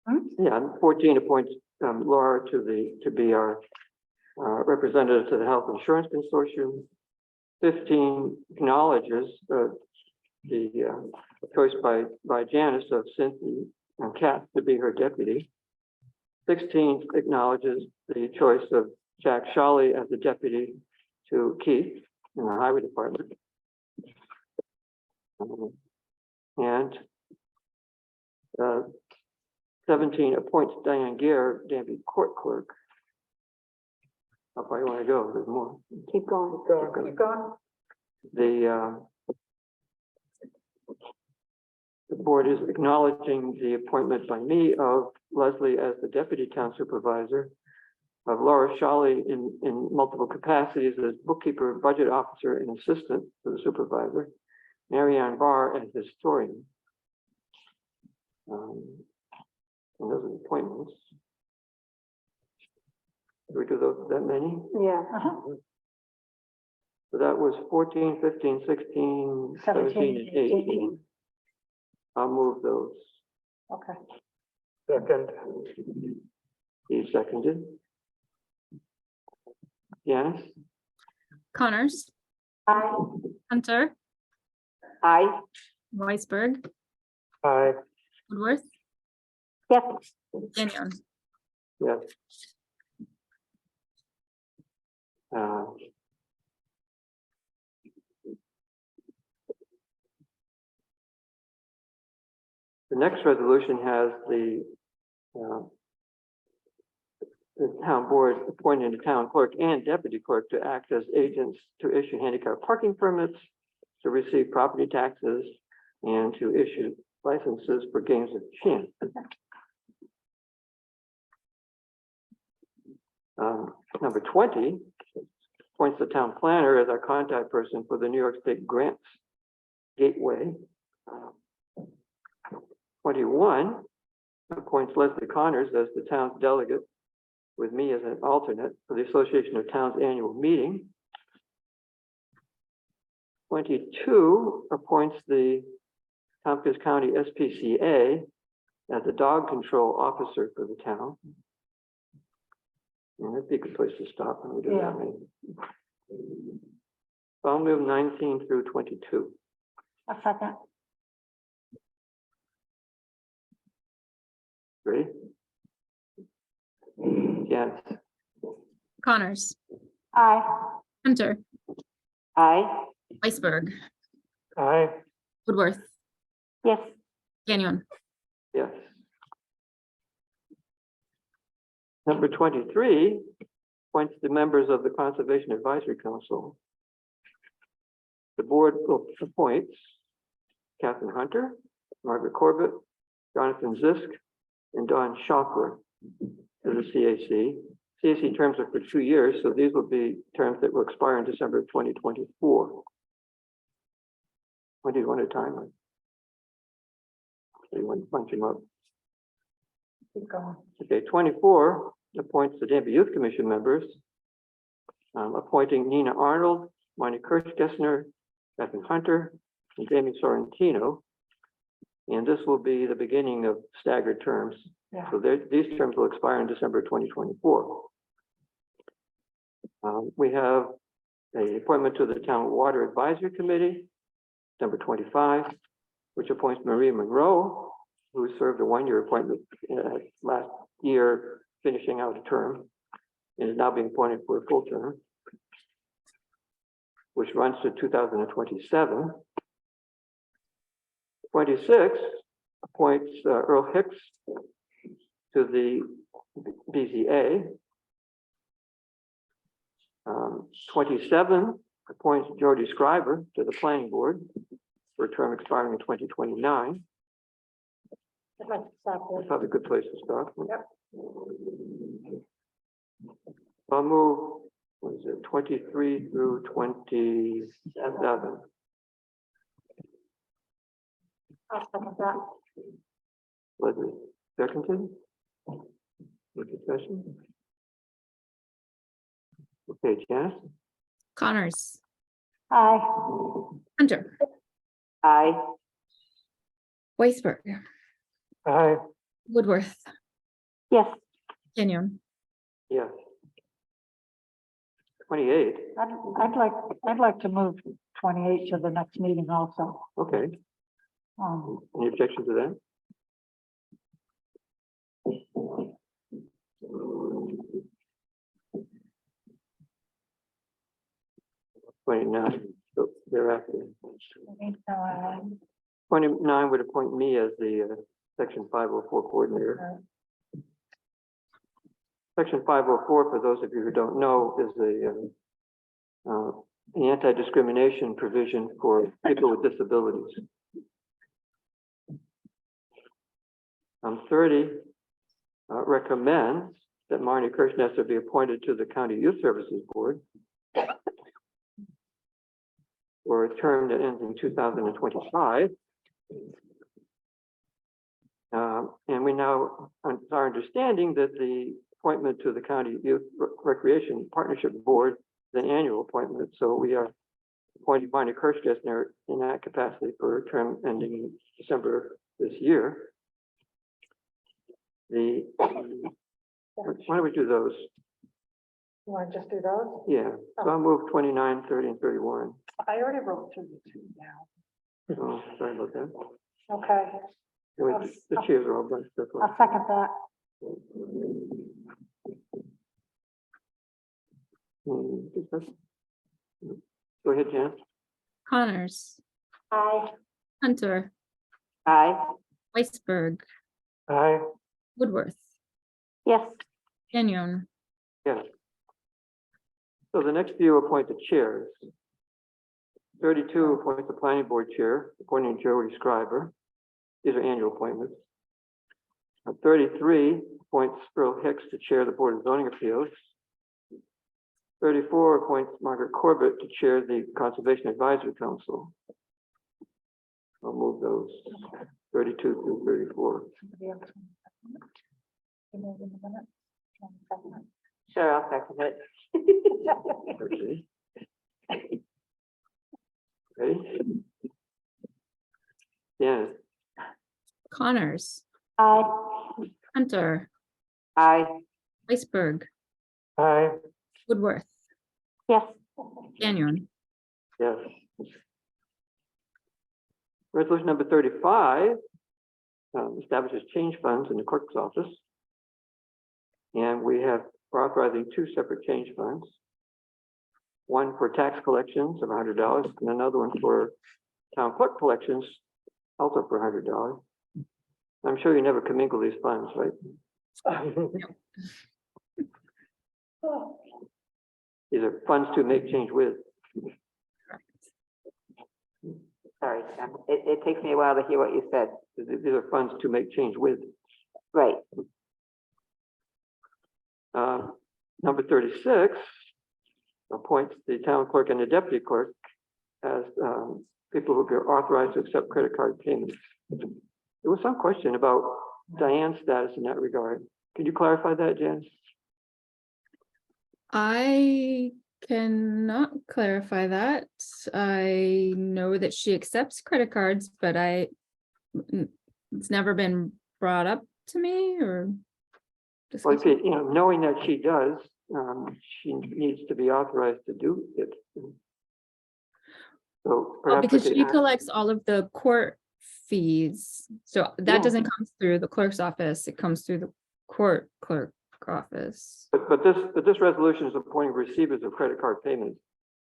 Hmm? Yeah, and 14 appoints Laura to be our representative to the Health Insurance Consortium. 15 acknowledges the choice by Janice of Cynthia and Kat to be her deputy. 16 acknowledges the choice of Jack Shawley as the deputy to Keith in the Highway Department. And 17 appoints Diane Gare, Danby Court Clerk. How far you want to go? There's more. Keep going. Keep going. The board is acknowledging the appointment by me of Leslie as the deputy town supervisor, of Laura Shawley in multiple capacities as bookkeeper, budget officer, and assistant to the supervisor, Marianne Barr as historian. And those are appointments. Did we do that many? Yeah, So that was 14, 15, 16, 17, and 18. I'll move those. Okay. Second. Steve seconded. Janice? Connors, Aye. Hunter, I, Weisberg, Aye. Woodworth, yes, Gagnon. Yes. The next resolution has the town board appointing the town clerk and deputy clerk to act as agents to issue handicap parking permits to receive property taxes and to issue licenses for games of chance. Number 20 appoints the town planner as our contact person for the New York State Grants Gateway. 21 appoints Leslie Connors as the town's delegate, with me as an alternate for the Association of Towns Annual Meeting. 22 appoints the Tompkins County SPCA as the dog control officer for the town. And that'd be a good place to stop when we do that. Maybe. I'll move 19 through 22. A second. Ready? Yes. Connors, Aye. Hunter, Aye. Weisberg, Aye. Woodworth, Yes, Gagnon. Yes. Number 23 appoints the members of the Conservation Advisory Council. The board appoints Catherine Hunter, Margaret Corbett, Jonathan Zisk, and Don Schoffer to the CAC. CAC terms are for 2 years, so these will be terms that will expire in December of 2024. When do you want a timeline? You want to punch them up? Keep going. Okay, 24 appoints the Danby Youth Commission members, appointing Nina Arnold, Monty Kirschgessner, Catherine Hunter, and Jamie Sorrentino. And this will be the beginning of staggered terms. Yeah. So these terms will expire in December 2024. We have an appointment to the Town Water Advisory Committee, number 25, which appoints Maria Monroe, who served a one-year appointment last year, finishing out a term, and is now being appointed for a full term, which runs to 2027. 26 appoints Earl Hicks to the BZA. 27 appoints Jody Scriber to the Planning Board for a term expiring in 2029. I'd like to stop That's there. probably a good place to start. Yep. I'll move, what is it, 23 through 27. I'll second that. Leslie, seconded? Any discussion? Okay, Janice? Connors, Aye. Hunter, Aye. Weisberg, Aye. Woodworth, yes, Gagnon. Yes. 28, I'd like to move 28 to the next meeting also. okay. Any objection to that? '29, so thereafter. 29 would appoint me as the Section 504 coordinator. Section 504, for those of you who don't know, is the anti-discrimination provision for people with disabilities. 30 recommends that Marnie Kirschnesser be appointed to the County Youth Services Board for a term that ends in 2025. And we now, it's our understanding that the appointment to the County Youth Recreation Partnership Board is an annual appointment. So we are appointing Marnie Kirschnesser in that capacity for a term ending in December this year. Why don't we do those? You want to just do those? Yeah, so I'll move 29, 30, and 31. I already wrote through the two now. Oh, sorry about that. Okay, The chairs are all bunched up. I'll second that. Discussion? Go ahead, Jan. Connors, Aye. Hunter, Aye. Weisberg, Aye. Woodworth, yes, Gagnon. Yes. So the next few appoint the chairs. 32 appoints the planning board chair, appointing Jody Scriber. These are annual appointments. 33 appoints Earl Hicks to chair the Board of Zoning Appeals. 34 appoints Margaret Corbett to chair the Conservation Advisory Council. I'll move those 32 through 34. Sure, I'll second it. Okay. Ready? Yeah, Connors, Aye. Hunter, Aye. Iceberg, Aye. Woodworth, Yes. Gagnon. yes. Resolution number 35 establishes change funds in the clerk's office. And we're authorizing two separate change funds. One for tax collections of $100 and another one for town clerk collections, also for $100. I'm sure you never commingle these funds, right? These are funds to make change with. Sorry, it takes me a while to hear what you said. These are funds to make change with. Right. Number 36 appoints the town clerk and the deputy clerk as people who are authorized to accept credit card payments. There was some question about Diane's status in that regard. Could you clarify that, Janice? I cannot clarify that. I know that she accepts credit cards, but it's never been brought up to me or Well, discussed. okay, knowing that she does, she needs to be authorized to do it. So Oh, perhaps we because could she ask- collects all of the court fees. So that Yeah. doesn't come through the clerk's office. It comes through the court clerk office. But this resolution is appointing receivers of credit card payments,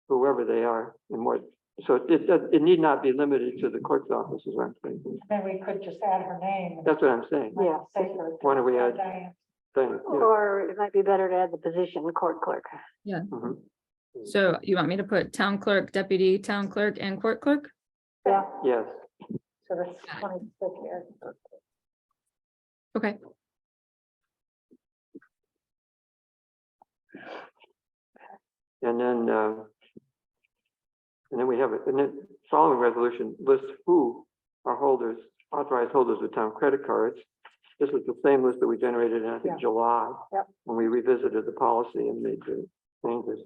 whoever they are, and what. So it need not be limited to the clerk's office, is what I'm saying. Then we could just add her name. That's what I'm saying. Yeah. Why don't we add Diane. Diane? Yeah. Or it might be better to add the position court clerk. Mhm. So you want me to put town clerk, deputy town clerk, and court clerk? Yeah. Yes. So that's 26 here. Okay. And then we have it, and then following resolution lists who are holders, authorized holders of town credit cards. This is the same list that we generated in, I think, Yeah. July. Yep. When we revisited the policy and made the changes.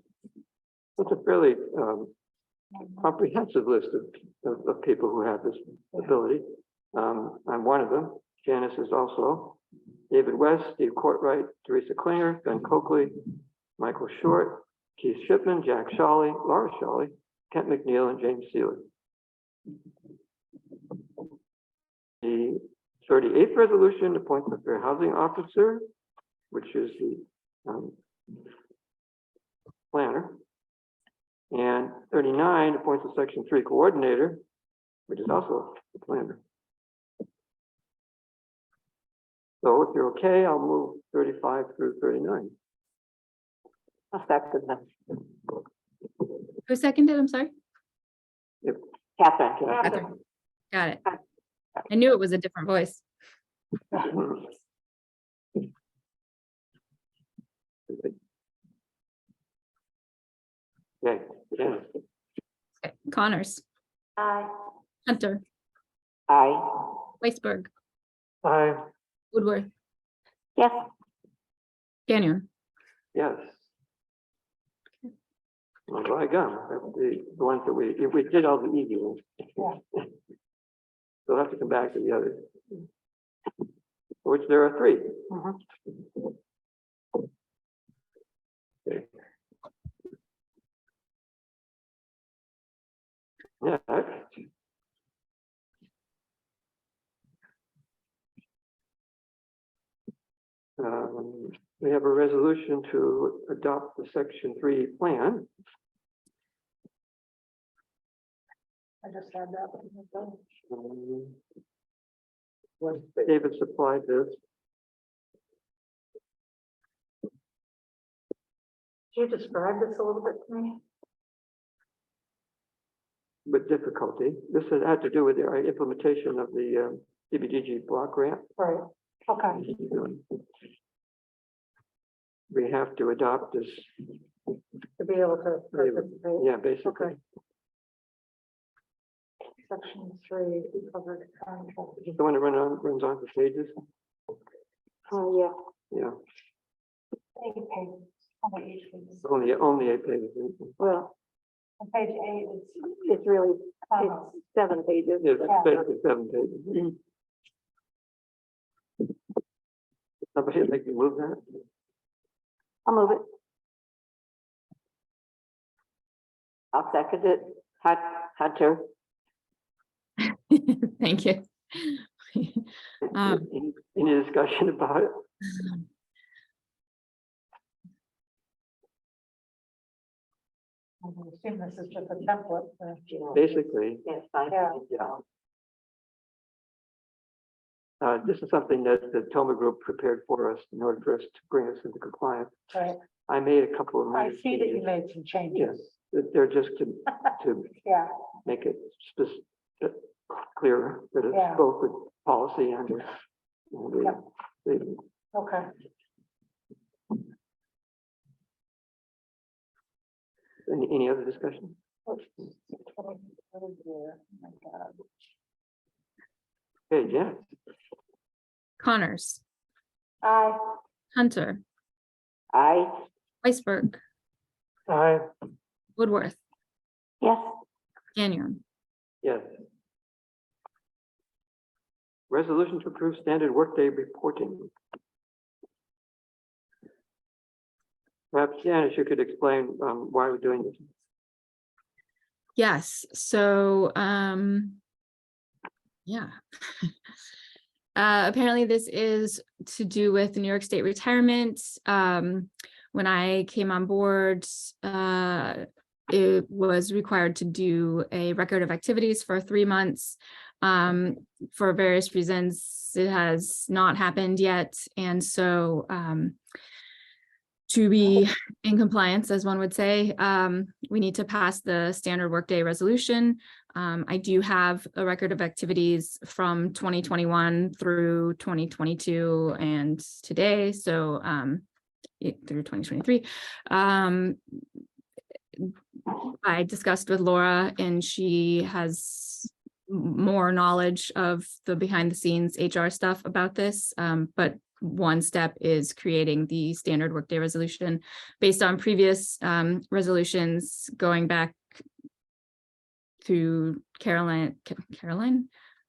It's a fairly comprehensive list of people who have this ability. I'm one of them. Janice is also. David West, Steve Courtwright, Teresa Klinger, Ben Coakley, Michael Short, Keith Shipman, Jack Shawley, Laura Shawley, Kent McNeil, and James Seeley. The 38th resolution appoints the fair housing officer, which is the planner. And 39 appoints the section 3 coordinator, which is also the planner. So if you're okay, I'll move 35 through 39. I'll second them. Who seconded? I'm sorry. Catherine. Catherine. Got it. I knew it was a different voice. Okay, yeah. Okay. Connors, Aye. Hunter, Aye. Weisberg, Aye. Woodworth, Yes. Gagnon. Yes. Well, by gum, that's the ones that we did all the easy ones. We'll have to come back to the others. Which there are 3. Okay. Next. We have a resolution to adopt the section 3 plan. I just had that. David supplied this. Could you describe this a little bit to me? with difficulty. This had to do with the implementation of the CBDG block grant. Right, okay, We have to adopt this, to be able to participate. yeah, basically. Okay. Section 3, covered contract. The one that runs on for pages, Oh, yeah. yeah, 8 pages, only 8 pages. only 8 pages. Well, On page 8, it's really, it's, it's 7 pages. Yeah, it's basically 7 pages. Somebody like to move that? I'll move it. I'll second it. Hunter, Thank you. Any discussion about it? I assume this is just a template. Basically, yes, I, Yeah. yeah. This is something that the Toma Group prepared for us in order for us to bring us into compliance. Right. I made a couple of I minor see that you changes. made some Yes, changes. they're just to Yeah, make it clearer that Yeah. it's both the policy and the okay. any other discussion? Oh my God. Okay, Janet, Connors, Aye. Hunter, I, Weisberg, Aye. Woodworth, Yes, Gagnon. yes. Resolution to approve standard workday reporting. Perhaps, Janice, you could explain why we're doing this. Yes, so, yeah. Apparently this is to do with New York State retirement. When I came on board, it was required to do a record of activities for 3 months. For various reasons, it has not happened yet. And so, to be in compliance, as one would say, we need to pass the standard workday resolution. I do have a record of activities from 2021 through 2022 and today, so through 2023. I discussed with Laura, and she has more knowledge of the behind the scenes HR stuff about this, but one step is creating the standard workday resolution based on previous resolutions going back to Carol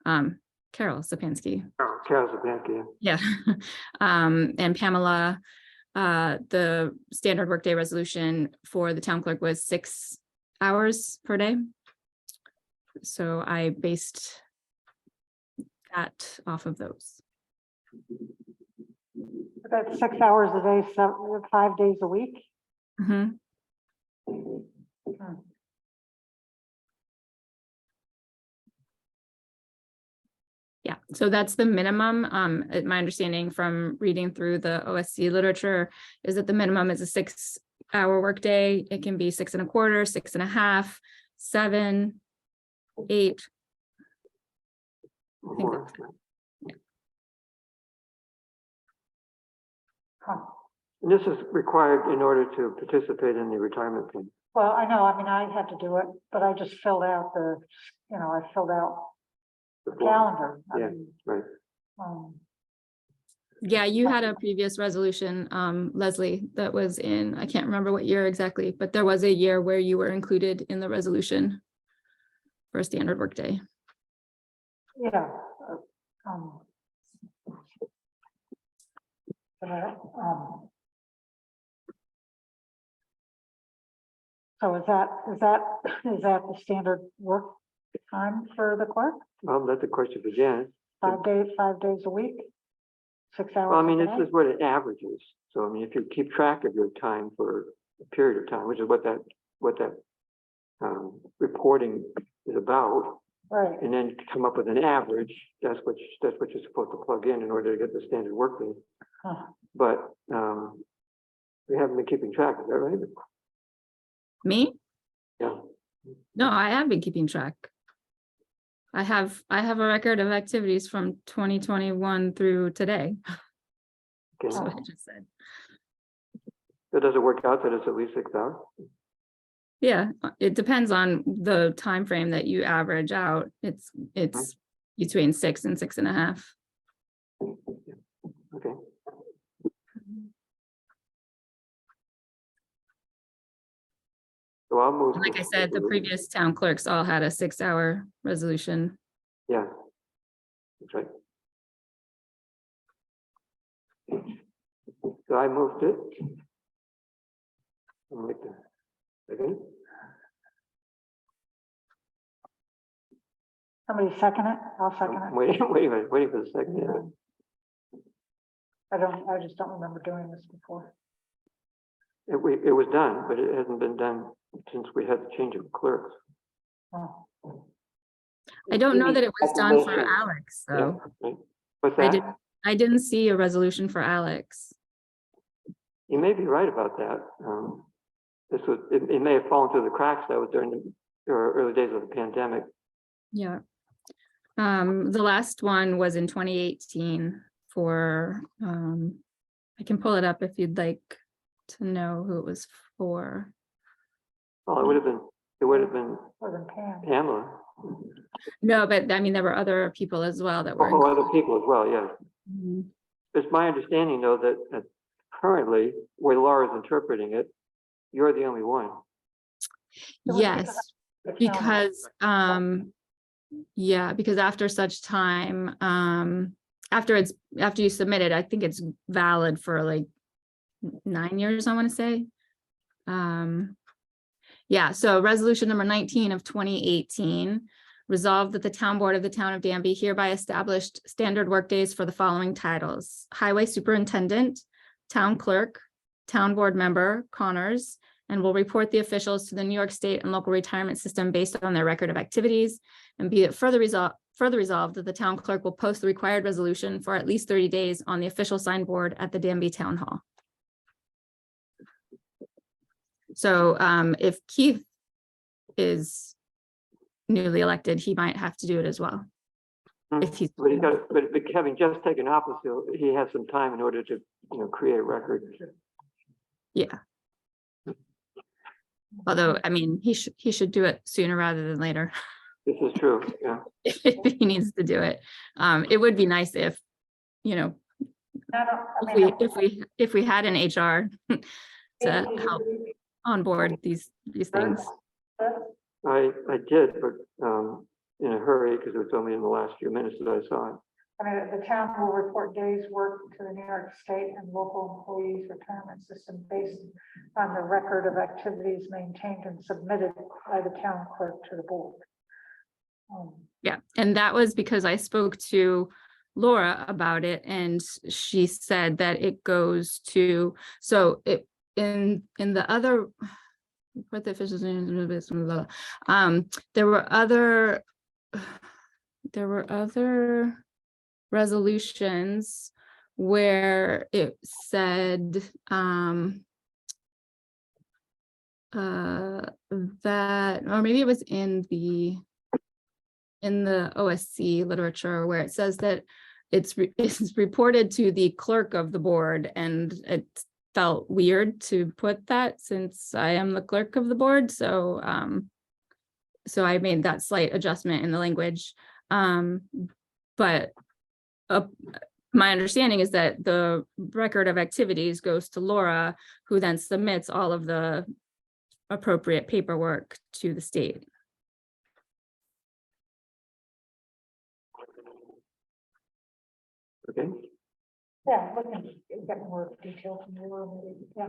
Sapansky. Oh, Carol Zabanki. Yeah. And Pamela, the standard workday resolution for the town clerk was 6 hours per day. So I based that off of those. That's 6 hours a day, 5 days a week. Mhm. Yeah, so that's the minimum. My understanding from reading through the OSC literature is that the minimum is a 6 hour workday. It can be 6 1/4, 6 1/2, 7, 8. I think More. Huh. And this is required in order to participate in the retirement plan. Well, I know, I mean, I had to do it, but I just filled out the, I filled out the calendar. I Yeah, mean, right. Yeah, you had a previous resolution, Leslie, that was in, I can't remember what year exactly, but there was a year where you were included in the resolution for a standard workday. Yeah. So is that the standard work time for the clerk? Well, that's a question for Janet. 5 days a week? 6 hours? Well, I mean, a this day? is what it averages. So, I mean, if you keep track of your time for a period of time, which is what that reporting is about, Right, and then come up with an average, that's what you're supposed to plug in order to get the standard workday. Huh. But we haven't been keeping track, is that right? Me? Yeah. No, I have been keeping track. I have a record of activities from 2021 through today. Okay, So I just said, so does it work out that it's at least 6 hours? yeah, it depends on the time frame that you average out. It's between 6 and 6.5. Okay. So I'll move. Like I said, the previous town clerks all had a 6-hour resolution. Yeah. That's right. So I moved it. I'll make the second. Somebody second it? I'll second I'm it. waiting for the second. Yeah. I just don't remember doing this before. It was done, but it hasn't been done since we had the change of clerks. Oh. I don't know that it was done for Alex, Yeah, though. right. What's I that? didn't see a resolution for Alex. You may be right about that. It may have fallen through the cracks. That was during the early days of the pandemic. Yeah. The last one was in 2018 for, I can pull it up if you'd like to know who it was for. Well, it would have been More than Pam. Pamela. No, but I mean, there were other people as well that were. Oh, other people as well, yes. Mhm. It's my understanding, though, that currently, where Laura's interpreting it, you're the only one. Yes, because, yeah, because after such time, after you submit it, I think it's valid for like 9 years, I want to say. Yeah, so resolution number 19 of 2018 resolved that the town board of the town of Danby hereby established standard workdays for the following titles: highway superintendent, town clerk, town board member, Connors, and will report the officials to the New York State and local retirement system based on their record of activities. And be it further resolved that the town clerk will post the required resolution for at least 30 days on the official signboard at the Danby Town Hall. So if Keith is newly elected, he might have to do it as well. If he's, But having just taken office, he has some time in order to, create a record. yeah. Although, I mean, he should do it sooner rather than later. This is true, yeah. If he needs to do it. It would be nice if, if we had an HR to help onboard these things. I did, but in a hurry, because it was only in the last few minutes that I saw it. I mean, the town will report days worked to the New York State and local employees retirement system based on the record of activities maintained and submitted by the town clerk to the board. Yeah, and that was because I spoke to Laura about it, and she said that it goes to, so it in the other what the officials there were other resolutions where it said that, or maybe it was in the OSC literature where it says that it's reported to the clerk of the board, and it felt weird to put that since I am the clerk of the board. So so I made that slight adjustment in the language. But my understanding is that the record of activities goes to Laura, who then submits all of the appropriate paperwork to the state. Okay. Yeah, we can get more detail from you. Yeah.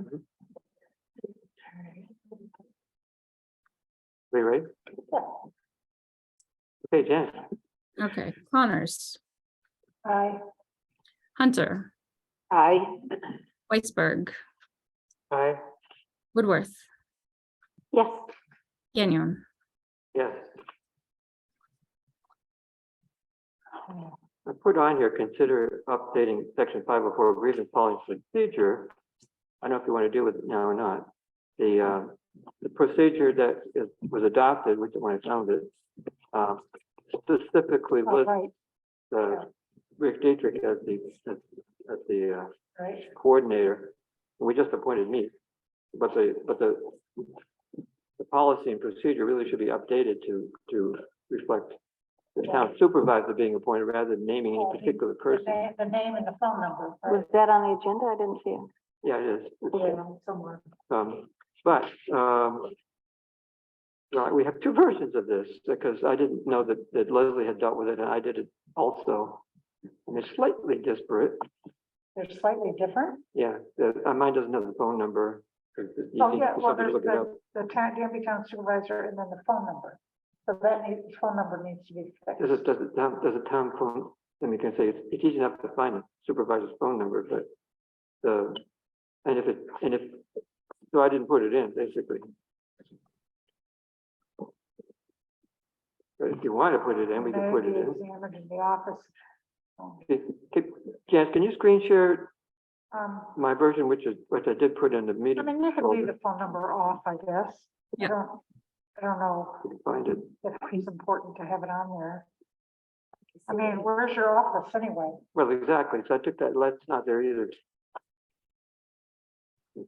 We ready? Okay, Jen. Okay, Connors, Aye. Hunter, Aye. Weisberg, Aye. Woodworth, Yes, Gagnon. Yes. I put on here, consider updating section 504 grievance policy procedure. I don't know if you want to deal with it now or not. the procedure that was adopted, which when I found it, specifically Oh, lists right, Rick Dietrich as the right. coordinator. We just appointed me, but the policy and procedure really should be updated to reflect the town supervisor being appointed rather than naming any particular person. The name and the phone number, right? Was that on the agenda? I didn't see it. Yeah, it is. Yeah, somewhere. But well, we have two versions of this because I didn't know that Leslie had dealt with it and I did it also. And it's slightly disparate. They're slightly different. Yeah, mine doesn't have the phone number. 'Cause it's Oh, easy yeah, for well, somebody to there's look it up. the town, Danby Town Supervisor and then the phone number. So that needs, phone number needs to be fixed. Does a town phone, let me can say, it's easy enough to find a supervisor's phone number, but so I didn't put it in, basically. But if you want to put it in, we can put it Maybe in. examined in the office. Jess, can you screen share Um, my version, which I did put in the I meeting? mean, you could folder, leave the phone number off, I guess. Yeah. I don't know if you can find it. if it's important to have it on there. I mean, where's your office anyway? Well, exactly. So I took that, that's not there either.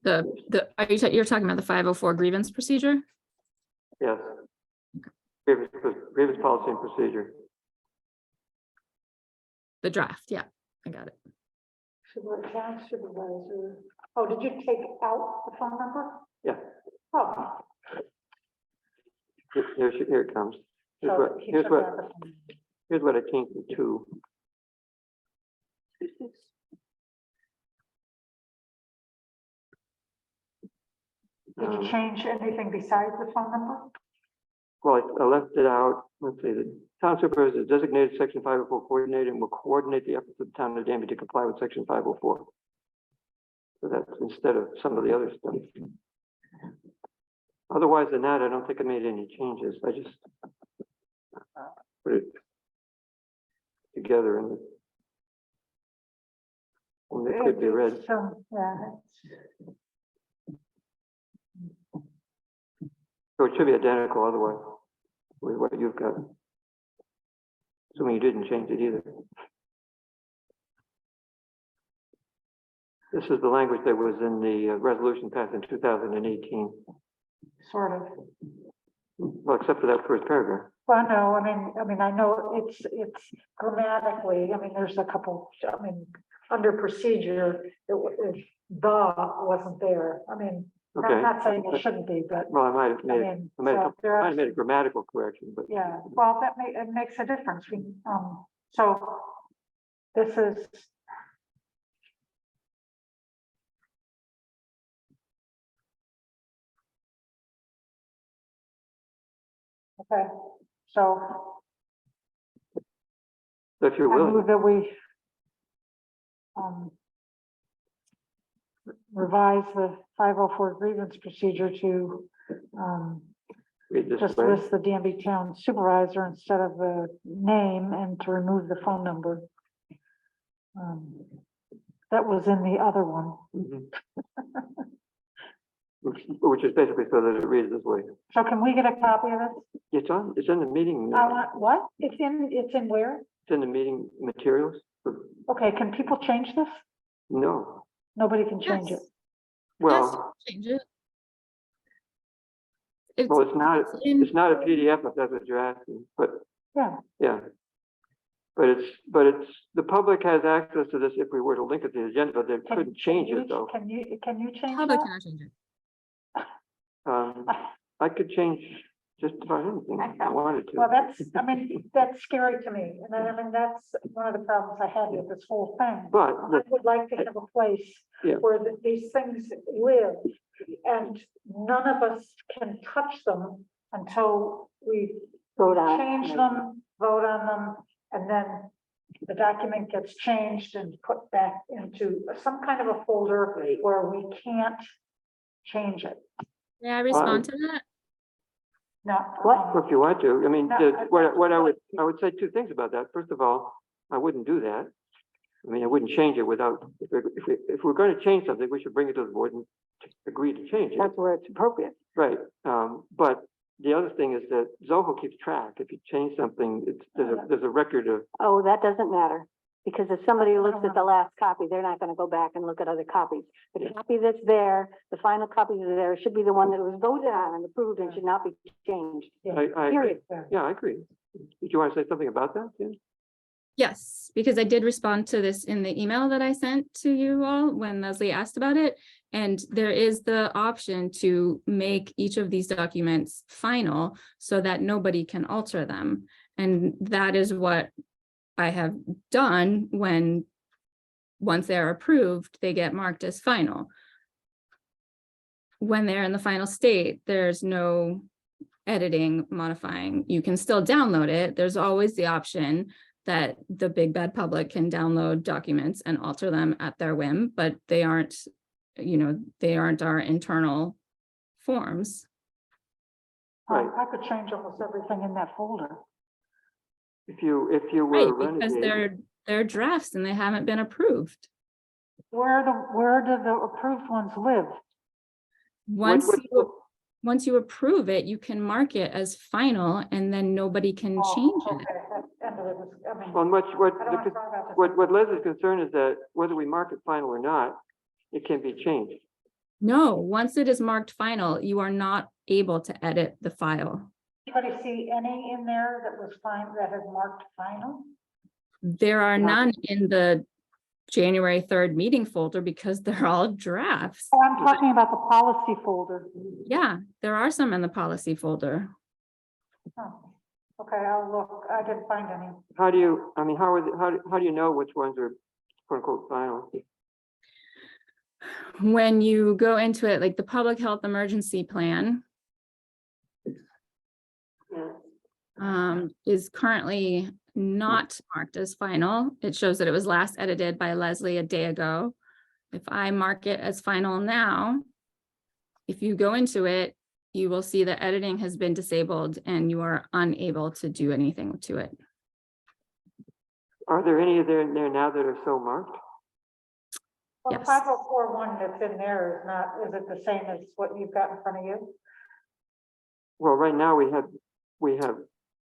You're talking about the 504 grievance procedure? Yes. Grievance policy and procedure. The draft, yeah, I got it. Town supervisor. Oh, did you take out the phone number? Yeah, Oh. here it comes. so he Here's took what, out the phone number. here's what I changed it to. Did you change anything besides the phone number? Well, I left it out. Let's see, the town supervisor is designated section 504 coordinator and will coordinate the efforts of the town of Danby to comply with section 504. So that's instead of some of the other stuff. Otherwise than that, I don't think I made any changes. I just put it together and it could be read. So, yeah, So it should be identical otherwise with what you've got. Assuming you didn't change it either. This is the language that was in the resolution passed in 2018. sort of. Well, except for that first paragraph. Well, no, I mean, I know it's grammatically, I mean, there's a couple, I mean, under procedure, the wasn't there. I mean, Okay. I'm not saying it shouldn't be, but Well, I might have I made, mean, I might so have, there I might are, have made a grammatical correction, but yeah, well, it makes a difference. So this is. Okay, so if you're I willing, move that we revise the 504 grievance procedure to read this just way. list the Danby Town Supervisor instead of the name and to remove the phone number. That was in the other one. Mhm. Which is basically so that it reads this way. So can we get a copy of this? It's in the meeting, What? It's in where? it's in the meeting materials. Okay, can people change this? No, Nobody can change it. Yes. well, Yes, change it. well, it's in- not a PDF if that's what you're asking, but Yeah, yeah. But it's, the public has access to this if we were to link it to the agenda, but they couldn't change it though. Can you change Public that? cannot change it. I could change just about anything if I wanted Well, to. that's scary to me. And I mean, that's one of the problems I had with this whole thing. But I would like to have a place Yeah. where these things live and none of us can touch them until we Vote on it. change them, vote on them, and then the document gets changed and put back into some kind of a folder where we can't change it. May I respond to that? No. What? if you want to, I mean, No, what I would say two things about that. First of all, I wouldn't do that. I mean, I wouldn't change it without, if we're going to change something, we should bring it to the board and agree to change it. That's where it's appropriate. Right, but the other thing is that Zoho keeps track. If you change something, there's a record of, Oh, that doesn't matter, because if somebody looks at the last copy, they're not gonna go back and look at other copies. The copy that's there, the final copy that's there, should be the one that was voted on and approved and should not be changed. I, Period. yeah, I agree. Did you want to say something about that, Jen? Yes, because I did respond to this in the email that I sent to you all when Leslie asked about it. And there is the option to make each of these documents final so that nobody can alter them. And that is what I have done when, once they're approved, they get marked as final. When they're in the final state, there's no editing, modifying. You can still download it. There's always the option that the big bad public can download documents and alter them at their whim, but they aren't, they aren't our internal forms. Right. I could change almost everything in that folder. If you were Right, because renegade, they're drafts and they haven't been approved. Where do the approved ones live? Once you approve it, you can mark it as final and then nobody can change it. Okay, that's the end of it. I mean, well, I don't want to talk about this. what Leslie's concern is that whether we mark it final or not, it can be changed. No, once it is marked final, you are not able to edit the file. Anybody see any in there that was fine, that had marked final? There are Not- none in the January 3rd meeting folder because they're all drafts. Oh, I'm talking about the policy folder. Yeah, there are some in the policy folder. Oh, okay, I'll look. I didn't find any. How do you, I mean, how do you know which ones are quote unquote final? When you go into it, like the public health emergency plan is currently not marked as final. It shows that it was last edited by Leslie a day ago. If I mark it as final now, if you go into it, you will see that editing has been disabled and you are unable to do anything to it. Are there any there in there now that are so marked? Well, Yes. the 5041 that's in there is it the same as what you've got in front of you? Well, right now we have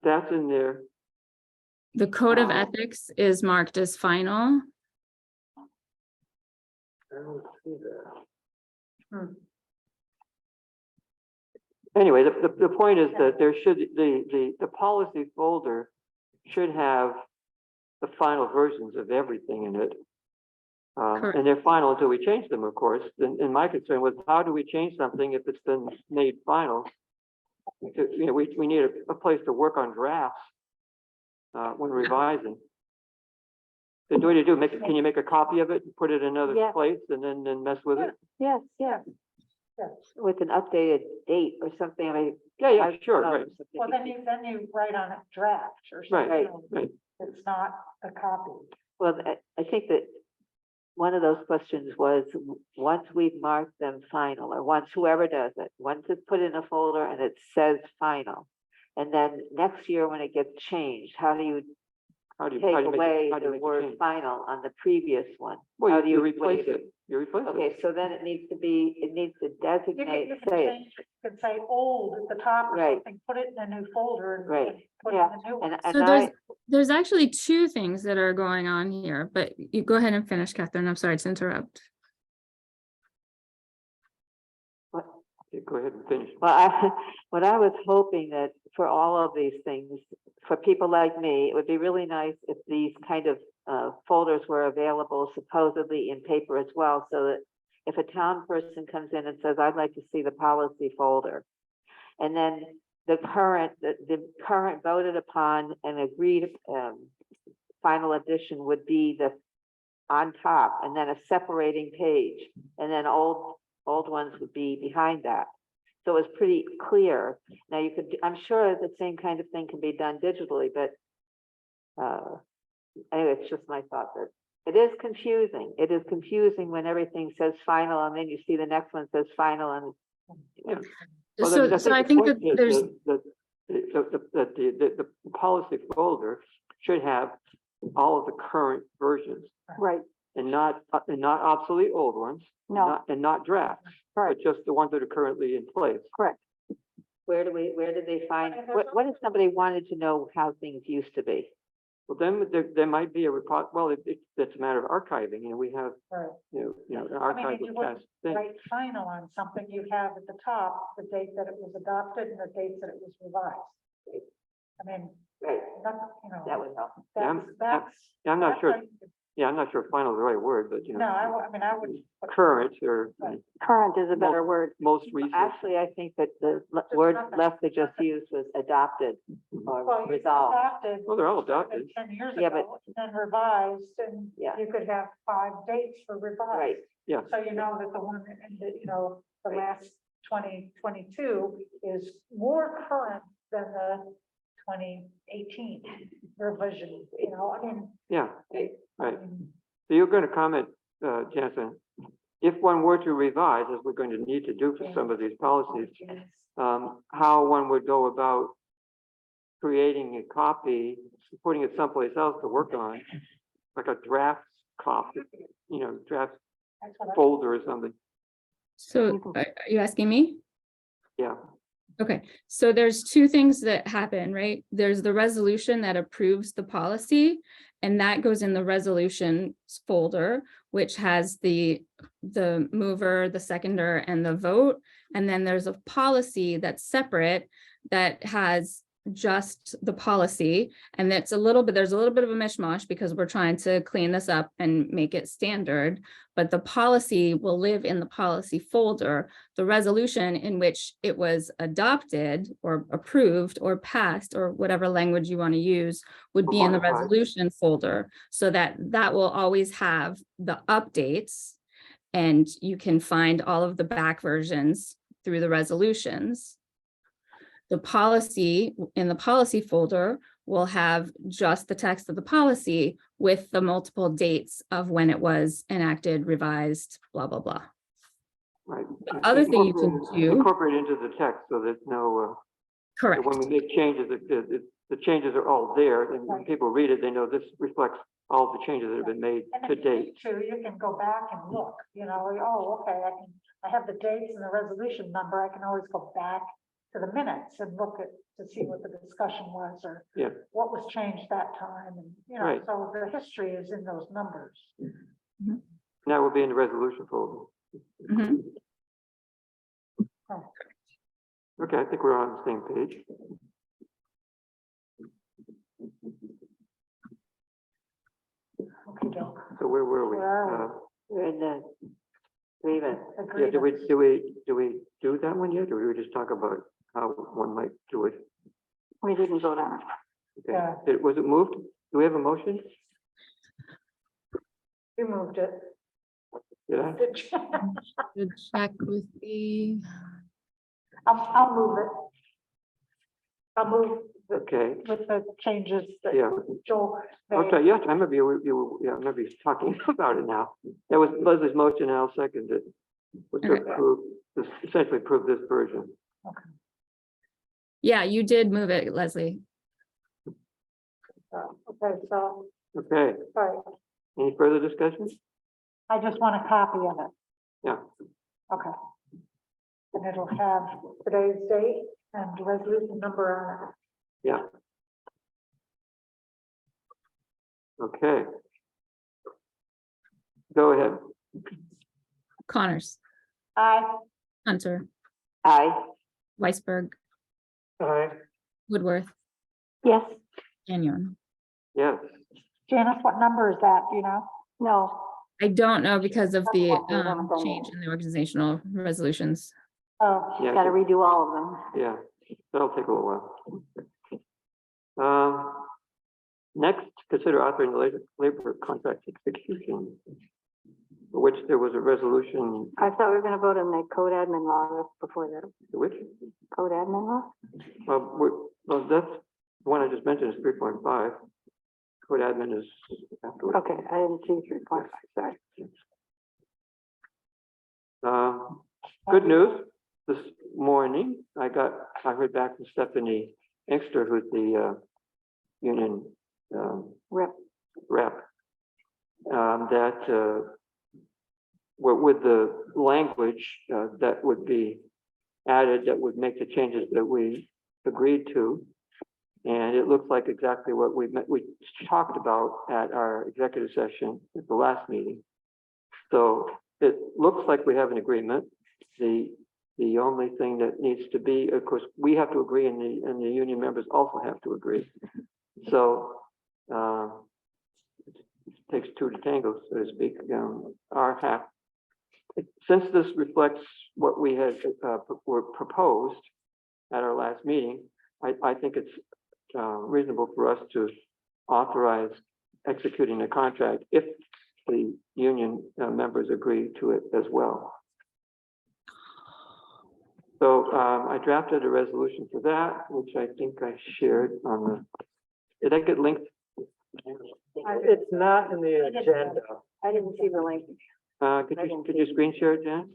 that's in there. The code of ethics is marked as final. I don't see that. Hmm. Anyway, the point is that there should, the policy folder should have the final versions of everything in it. Correct. And they're final until we change them, of course. And my concern was, how do we change something if it's been made final? You know, we need a place to work on drafts when revising. So what do you do? Can you make a copy of it, and put it in another Yeah. place, and then mess with it? Yes, yes. With an updated date or something, I mean. Yeah, I sure, don't know, right. something Well, then you write on it draft or something. Right, right. It's not a copy. Well, I think that one of those questions was, once we've marked them final, or once whoever does it, once it's put in a folder and it says final. And then next year when it gets changed, how do you take away the word final on the previous one? Well, How do you replace it. You replace it. Okay, so then it needs to You designate, can say it. change it. You can say old at the top or Right. something, put it in a new folder and Right. and put it Yeah. in a new one. And So there's actually two things that are going on here, but you go ahead and finish, Catherine. I'm sorry to interrupt. Yeah, go ahead and finish. Well, what I was hoping that for all of these things, for people like me, it would be really nice if these kind of folders were available supposedly in paper as well, so that if a town person comes in and says, I'd like to see the policy folder, and then the current voted upon and agreed final edition would be on top, and then a separating page, and then old ones would be behind that. So it was pretty clear. Now you could, I'm sure the same kind of thing can be done digitally, but anyway, it's just my thought that it is confusing. It is confusing when everything says final and then you see the next one says final and. Yeah. Well, So I the think point that is there's, the policy folder should have all of the current versions. right. and not obsolete old ones. No, And not drafts, but correct, just the ones that are currently in place. correct. Where did they find, what if somebody wanted to know how things used to be? Well, then there might be a report, well, it's a matter of archiving, and we have, Right. an I mean, archive if you of wouldn't past things. write final on something, you have at the top, the date that it was adopted and the date that it was revised. I mean, Right, that's, you know. that would help. Yeah, That's. Yeah, I'm not that's sure, how you could- I'm not sure final is the right word, but, No, I mean, I would. current or Right. Current is a better word. most recent. Actually, I think that the word Leslie just used was adopted or Well, you resolved. adopted. Well, they're all adopted. 10 years Yeah, but- ago, and then revised, and Yeah. you could have 5 dates for revised. Right, Yeah, So you know that the one, that, you know, the Right. last 2022 is more current than the 2018 revision, you know, I mean. yeah, I right. mean, So you're going to comment, Jansen, if one were to revise, as we're going to need to do for some of these policies, how one would go about creating a copy, putting it someplace else to work on, like a draft copy, draft that's what I- folder or something. So are you asking me? Yeah, Okay, so there's two things that happen, right? There's the resolution that approves the policy, and that goes in the resolutions folder, which has the mover, the seconder, and the vote. And then there's a policy that's separate that has just the policy. And there's a little bit of a mishmash because we're trying to clean this up and make it standard. But the policy will live in the policy folder. The resolution in which it was adopted or approved or passed, or whatever language you want to use, would be in the Modified. resolution folder, so that will always have the updates. And you can find all of the back versions through the resolutions. The policy in the policy folder will have just the text of the policy with the multiple dates of when it was enacted, revised, blah, blah, blah. right. The other thing you can do, Incorporate into the text so there's no, correct, when we make changes, the changes are all there, and when people read it, they know this reflects all the changes that have been made And to if you date. need to, you can go back and look, you know, oh, okay, I have the dates and the resolution number, I can always go back to the minutes and look to see what the discussion was, or Yeah. what was changed that time, and, you know, Right. so the history is in those numbers. That will be in the resolution folder. Mhm. Okay, I think we're on the same page. Okay, Joe. So where were we? Where are we? we're in the grievance. Yeah, do Agreements. we do that one yet, or do we just talk about how one might do it? We didn't vote on it. Okay. Yeah. Was it moved? Do we have a motion? You moved it. Did I? Should check with the, I'll move it. I'll move Okay, with the changes that yeah. Joel made. Okay, yes, I remember I remember you talking about it now. That was Leslie's motion, and I'll second it. Was to Okay. approve, essentially approve this version. yeah, you did move it, Leslie. Okay, so, Okay, right, any further discussion? I just want a copy of it. Yeah, Okay. And it'll have today's date and resolution number on it. yeah. Okay. Go ahead. Connors, Aye. Hunter, Aye, Weisberg, Aye. Woodworth, Yes, Gagnon. Yes, Janice, what number is that, do you know? no, I don't know because of the Okay, we haven't done change it. in the organizational resolutions. Oh, yeah. gotta redo all of them. Yeah, that'll take a little while. Next, consider authoring the labor contract execution, for which there was a resolution, I thought we were gonna vote on the code admin law before that. which, Code admin law? well, that's the one I just mentioned is 3.5. Code admin is afterwards. Okay, I didn't see 3.5, sorry. Good news, this morning, I heard back from Stephanie Inkster, who's the union Rep. rep. that with the language that would be added, that would make the changes that we agreed to. And it looks like exactly what we talked about at our executive session at the last meeting. So it looks like we have an agreement. The only thing that needs to be, of course, we have to agree, and the union members also have to agree. So it takes two to tango, so to speak. Our half, since this reflects what we had were proposed at our last meeting, I think it's reasonable for us to authorize executing a contract if the union members agree to it as well. So I drafted a resolution for that, which I think I shared on the, did I get linked? It's not in the agenda. I didn't see the link. Could you screen share it, Jan?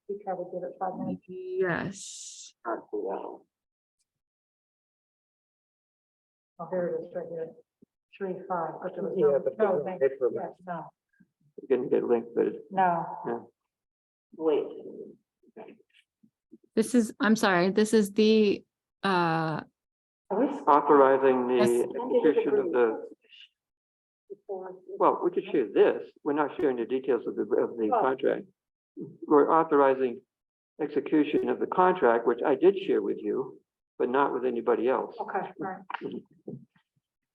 We probably did it 5 minutes. Yes. Oh, here it is, right here. 3-5, but there was Yeah, no, but no, there's no link. paper. Yes, no, You didn't get linked, but it's, no. Wait, This is, I'm sorry, this is the, Are we authorizing the Yes. execution of the, well, we could share this. We're not sharing the details of the contract. We're authorizing execution of the contract, which I did share with you, but not with anybody else. Okay, right.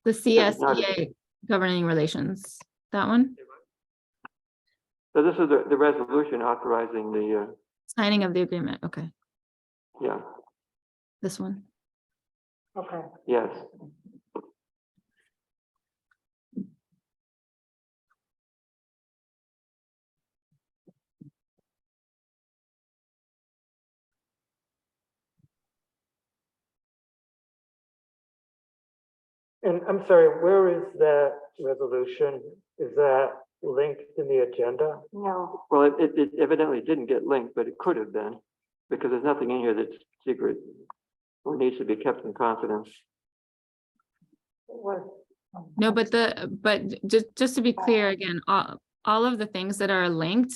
the It's not- CSEA governing relations, that one, So this is the resolution authorizing the, signing of the agreement. Okay, yeah, this one. Okay. yes. And I'm sorry, where is that resolution? Is that linked in the agenda? No, Well, it evidently didn't get linked, but it could have been, because there's nothing in here that's secret or needs to be kept in confidence. No, but just to be clear again, all of the things that are linked,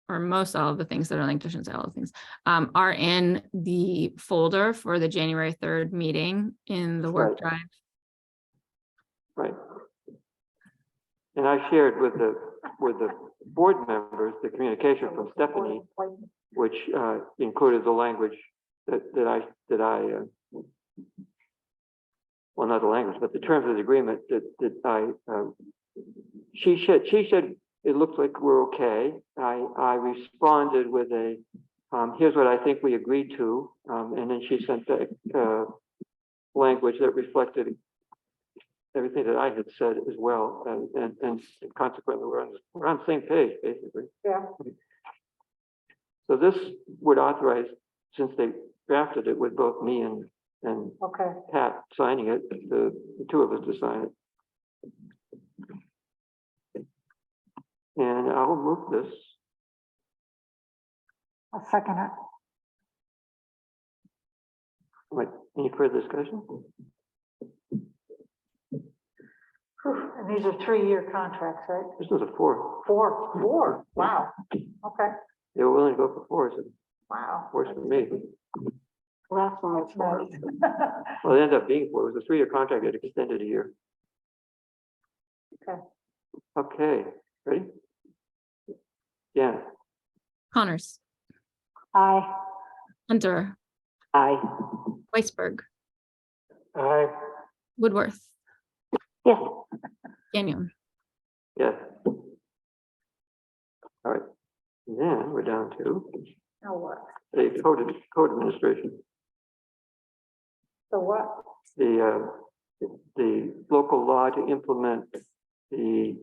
or most all of the things that are linked, I shouldn't say all the things, are in the folder for the January 3rd meeting in the work Right. drive. Right. And I shared with the board members, the communication from Stephanie, which included the language that I well, not the language, but the terms of the agreement that I she said it looks like we're okay. I responded with a here's what I think we agreed to, and then she sent back language that reflected everything that I had said as well, and consequently we're on the same page basically. Yeah. So this would authorize, since they drafted it with both me and Okay, Pat signing it, the two of us to sign it. And I'll move this. I'll second it. Wait, any further discussion? Whew, and these are 3-year contracts, right? This was a 4. 4, wow, okay, They were willing to go for 4, so wow. works for me. last one was That's 4. nice. Well, it ended up being 4. It was a 3-year contract that extended a year. Okay. Okay, ready? Yeah, Connors, Aye. Hunter, aye. Weisberg, Aye. Woodworth, Yes, Gagnon. yes. All right. Then we're down to Now what? the code administration. So what? The local law to implement the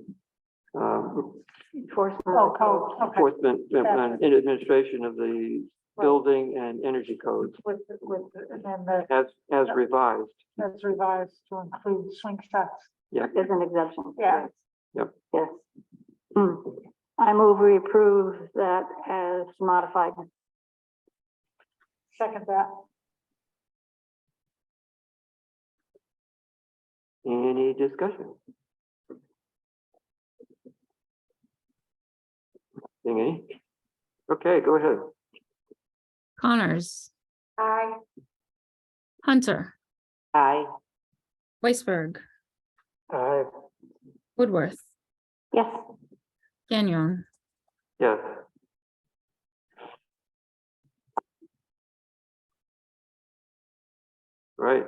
enforcement. Oh, code, okay. enforcement and administration of the building and energy codes And then as revised. that's revised to include swing sets. Yeah, There's an exemption. Yeah. Yep. Yes. I move we approve that as modified. Second that. any discussion? Seeing any? Okay, go ahead. Connors, Aye. Hunter, Aye. Weisberg, Aye. Woodworth, Yes, Gagnon. Yes. Right,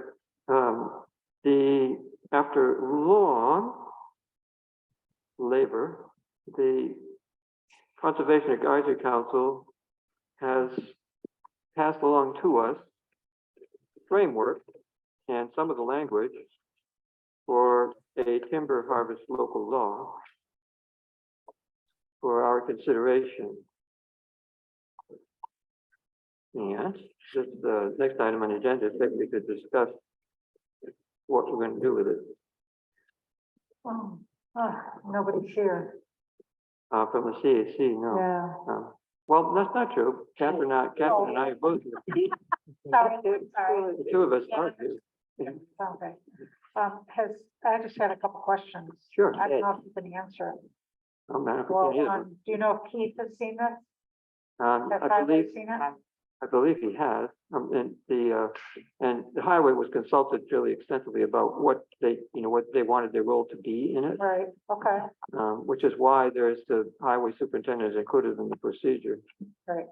after long labor, the Conservation Advisory Council has passed along to us the framework and some of the language for a timber harvest local law for our consideration. And this, the next item on the agenda is that we could discuss what we're going to do with it. Nobody's here. From the CAC, no. Yeah. Well, that's not true. Catherine and I are both here. Sorry. The two of us are here. Okay. I just had a couple questions. Sure. I don't know if you can answer it. Oh, man, Well, I do you know if Keith has seen this? Has I Highway believe, seen it? I believe he has. And the highway was consulted fairly extensively about what they, what they wanted their role to be in it. Right, okay, Which is why there's the highway superintendent is included in the procedure. right.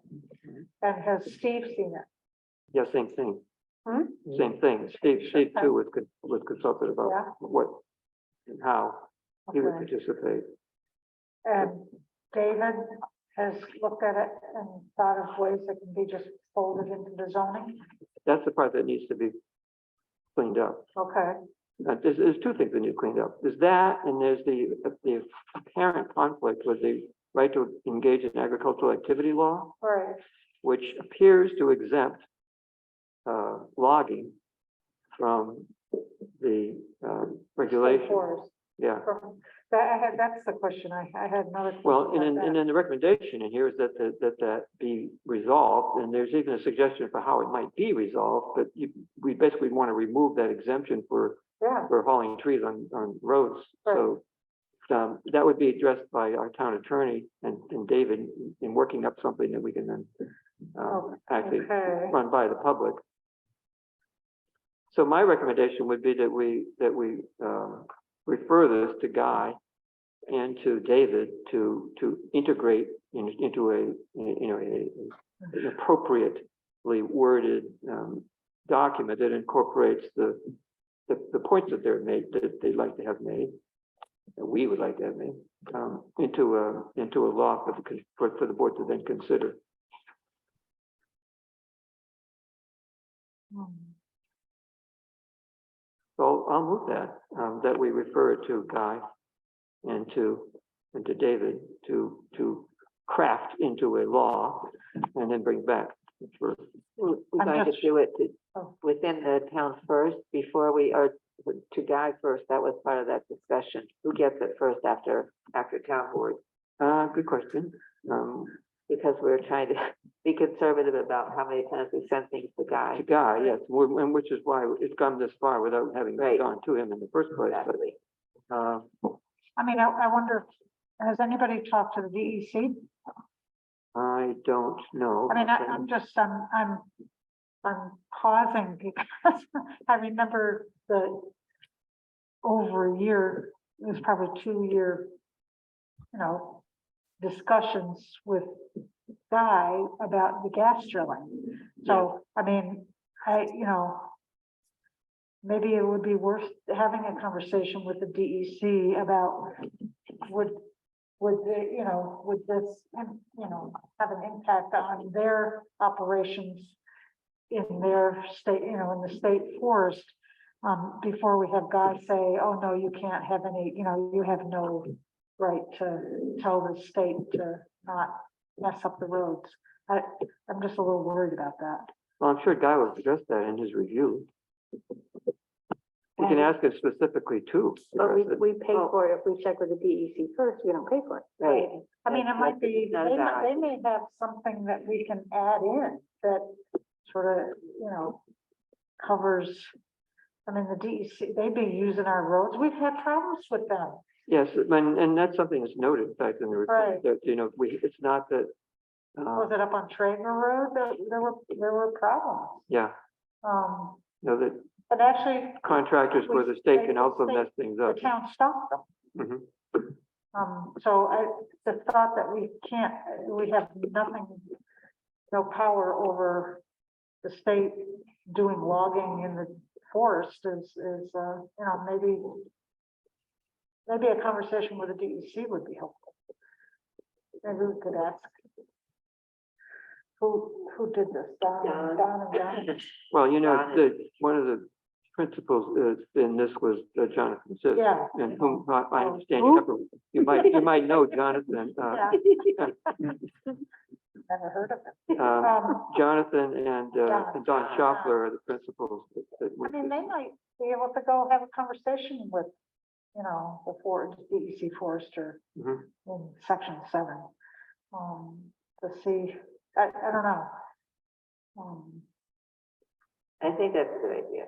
And has Steve seen it? Yeah, same thing. Hmm? Same thing. Steve too was consulted Yeah. about what and how he would Okay. participate. And David has looked at it and thought of ways that can be just folded into the zoning? That's the part that needs to be cleaned up. Okay, There's two things that need cleaned up. There's that, and there's the apparent conflict with the right to engage in agricultural activity law, right, which appears to exempt logging from the regulation. Forest. Yeah. That's the question, I had another question. Well, and about that. then the recommendation in here is that be resolved, and there's even a suggestion for how it might be resolved, but we basically want to remove that exemption for Yeah, hauling trees on roads. So that would be addressed by our town attorney and David in working up something that we can then actually okay, run by the public. So my recommendation would be that we refer this to Guy and to David to integrate into an appropriately worded document that incorporates the points that they're made, that they'd like to have made, that we would like to have made, into a law for the board to then consider. Hmm. So I'll move that we refer it to Guy and to David to craft into a law and then bring back for. We're I'm going to just- do it Oh. within the town first before we are to Guy first. That was part of that discussion. Who gets it first after town board? Good question. Because we're trying to be conservative about how many times we send things to Guy. To Guy, yes, and which is why it's come this far without having Right. gone to him in the first place. Exactly. But, I mean, I wonder, has anybody talked to the DEC? I don't know. I mean, I'm pausing because I remember over a year, it was probably 2 year, discussions with Guy about the gas drilling. So, I mean, maybe it would be worth having a conversation with the DEC about would this, have an impact on their operations in their state, in the state forest, before we have Guy say, oh, no, you can't have any, you have no right to tell the state to not mess up the roads. I'm just a little worried about that. Well, I'm sure Guy will address that in his review. We can ask him specifically too. but address it. we pay for it if we check with the DEC first, we don't pay for it. Right. I mean, it might be, Not about they may have something that we can add in that sort of, covers, I mean, the DEC, they'd be using our roads. We've had problems with them. Yes, and that's something that's noted, in fact, in the report, Right. that, it's not that, Was it up on Traeger Road? There were problems. yeah, that And actually, contractors for the state can the also state- mess things the up. town stopped them. Mhm. So the thought that we have nothing, no power over the state doing logging in the forest is, maybe a conversation with the DEC would be helpful. Maybe we could ask. Who did this? Don and Don? Well, one of the principals in this was Jonathan Sis. Yeah. And whom I understand you might know Jonathan. Yeah. Never heard of it. Jonathan and Don Schaffler are the principals. I mean, they might be able to go have a conversation with, the DEC forester Mhm. in section 7. To see, I don't know. I think that's a good idea.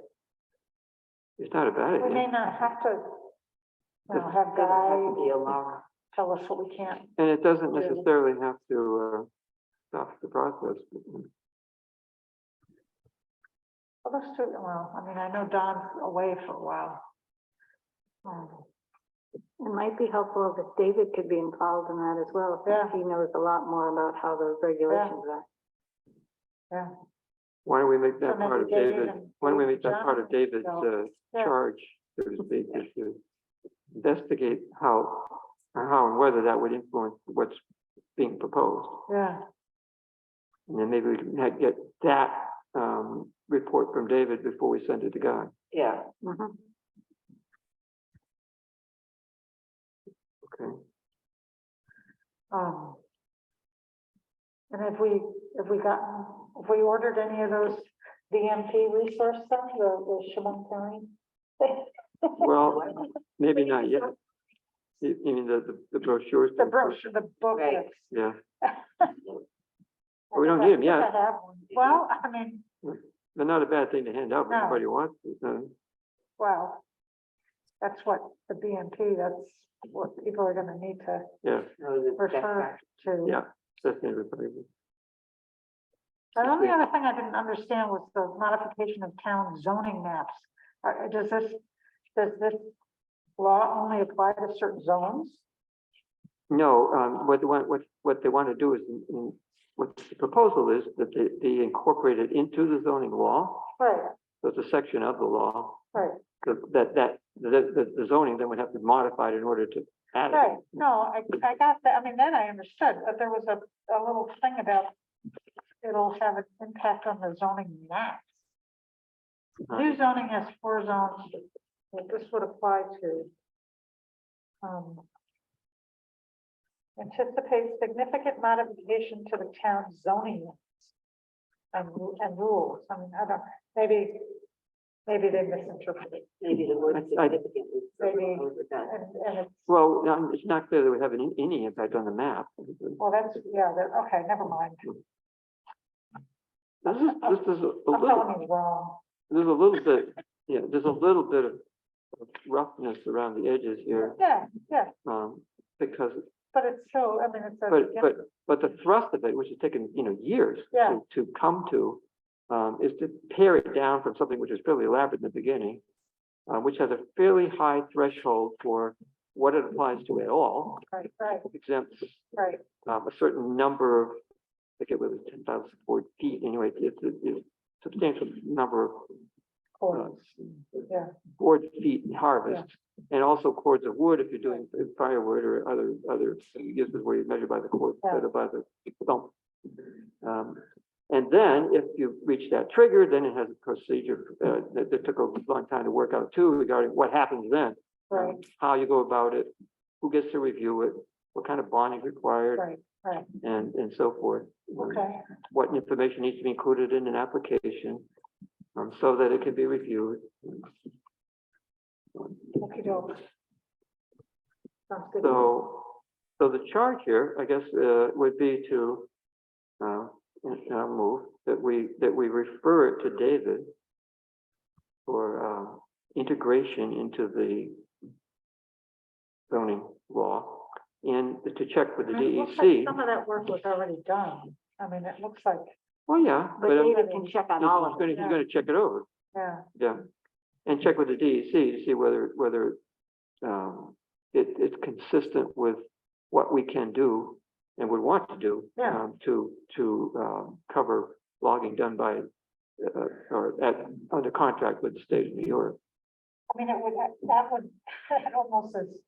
It's not a bad We may idea. not have to, have Doesn't have to Guy be a long. tell us what we can't. And it doesn't necessarily have to stop the process. Well, let's do, I mean, I know Don's away for a while. It might be helpful if David could be involved in that as well, Yeah. since he knows a lot more about how those regulations are. Yeah. Why don't we make that So part of maybe David David, and why don't we make that part of Jonathan David's go. Yeah. charge, so to speak, is to investigate how and whether that would influence what's being proposed. Yeah, And then maybe we can get that report from David before we send it to Guy. Yeah. Mhm. Okay. and if we ordered any of those DMP resource stuff, the Chemung County? Well, maybe not yet. You mean the brochures? The brochure, the Right. booklets. Yeah. We don't need 'em yet. I have one. Well, I mean, They're not a bad thing to hand out, if No. everybody wants it. well, that's what the BMP, that's what people are gonna need to Yeah, refer to. yeah, that's everybody. The only other thing I didn't understand was the modification of town zoning maps. Does this law only apply to certain zones? No, what they want to do is, what the proposal is that they incorporate it into the zoning law. Right, So it's a section of the law, right, the zoning then would have to be modified in order to add right. it. No, I got that. I mean, that I understood, but there was a little thing about it'll have an impact on the zoning maps. New zoning has 4 zones that this would apply to. Anticipate significant modification to the town zoning laws and rules. I mean, I don't, maybe they misinterpreted. Maybe the word I- significant is. Maybe. overdone. And it's, Well, it's not clear that we have any impact on the map. well, that's, yeah, okay, never mind. This is a I'm little, telling you wrong. there's a little bit, yeah, there's a little bit of roughness around the edges here, Yeah, because, but it's so, I mean, it's a. but the thrust of it, which has taken, years Yeah. to come to, is to pare it down from something which is fairly elaborate in the beginning, which has a fairly high threshold for what it applies to at all, Right, exempts right. a certain number of, I forget whether it's 10,000 board feet, anyway, it's a substantial number of Cords. Yeah. board feet in harvest, and also cords of wood if you're doing firewood or other uses where you measure by the cord instead of by the stump. And then if you reach that trigger, then it has a procedure that took a long time to work out too regarding what happens then. Right. How you go about it, who gets to review it, what kind of bonding is required, Right, and so forth. okay, What information needs to be included in an application, so that it can be reviewed. okey doke. Sounds good. So the charge here, I guess, would be to, move that we refer it to David for integration into the zoning law and to check with the It looks like DEC. some of that work was already done. I mean, it looks like, Well, yeah, But but David can check on all of he's it. gonna check it over, yeah, yeah. And check with the DEC to see whether it's consistent with what we can do and would want to do. Yeah. To cover logging done by, under contract with the state of New York. I mean, that would, it almost is,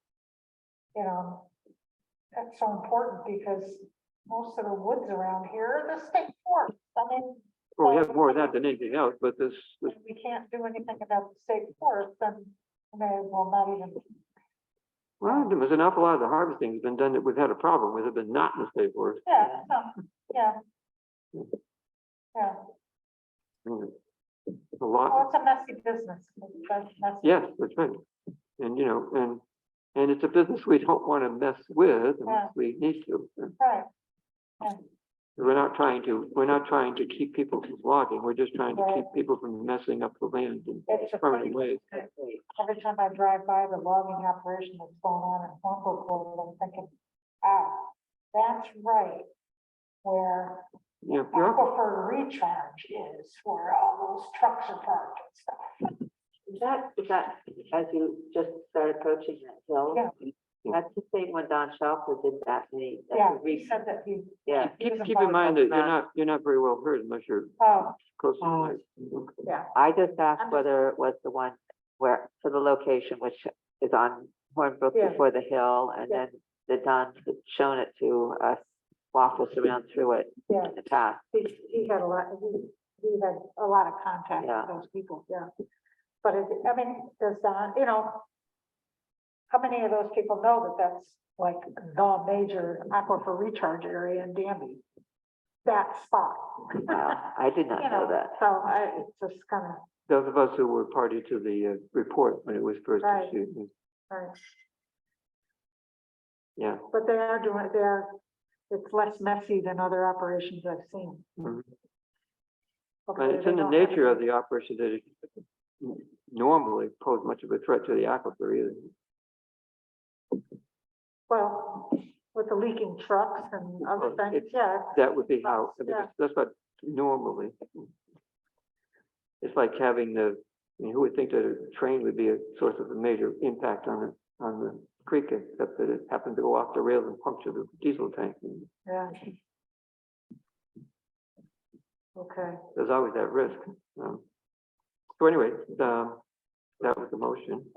you know, that's so important because most of the woods around here are the state forest. I mean, Well, we have more of that than anything else, but this, if we can't do anything about the state forest, then we may as well not even. well, there's an awful lot of the harvesting has been done that we've had a problem with, it, but not in the state forest. Yeah, yeah. Yeah, A lot. well, it's a messy business. It's messy. Yes, that's right. And, you know, and it's a business we don't want to mess with unless we need to. Right. We're not trying to keep people from logging. We're just trying to keep Right. people from messing up the land in It's a permanent ways. Every time I drive by the logging operation that's going on in Humboldt, I'm thinking, that's right. Where Yeah, you're, aquifer recharge is, where all those trucks are parked and stuff. Is that, as you just started approaching that hill? Yeah. That's the same when Don Schauffer did that, and that's Yeah, a he recent, said that he, yeah. keep in mind that you're not very well heard unless you're oh, close to the mic. yeah, I just asked I'm just- whether it was the one where, for the location, which is on Hornbrook Yeah. before the hill, and Yeah. then the Don had shown it to us, walked us around through it yeah, in the past. he had a lot, he had a lot of contact Yeah. with those people, yeah. But it, I mean, does Don, you know, how many of those people know that that's like the major aquifer recharge area in Danby? That spot. Wow, I did not You know that. So it's just kind of, Those of us who were party to the report when it was first Right. issued, right, yeah. but they are doing, it's less messy than other operations I've seen. Mhm. Hopefully And it's they in the don't have nature it. of the operation that it normally pose much of a threat to the aquifer either. Well, with the leaking trucks and other Well, things, yeah. That would be how, I mean, Yeah. that's what normally. It's like having I mean, who would think that a train would be a source of a major impact on the creek, except that it happened to go off the rails and puncture the diesel tank. And Yeah. Okay, there's always that risk. So anyway, that was the motion.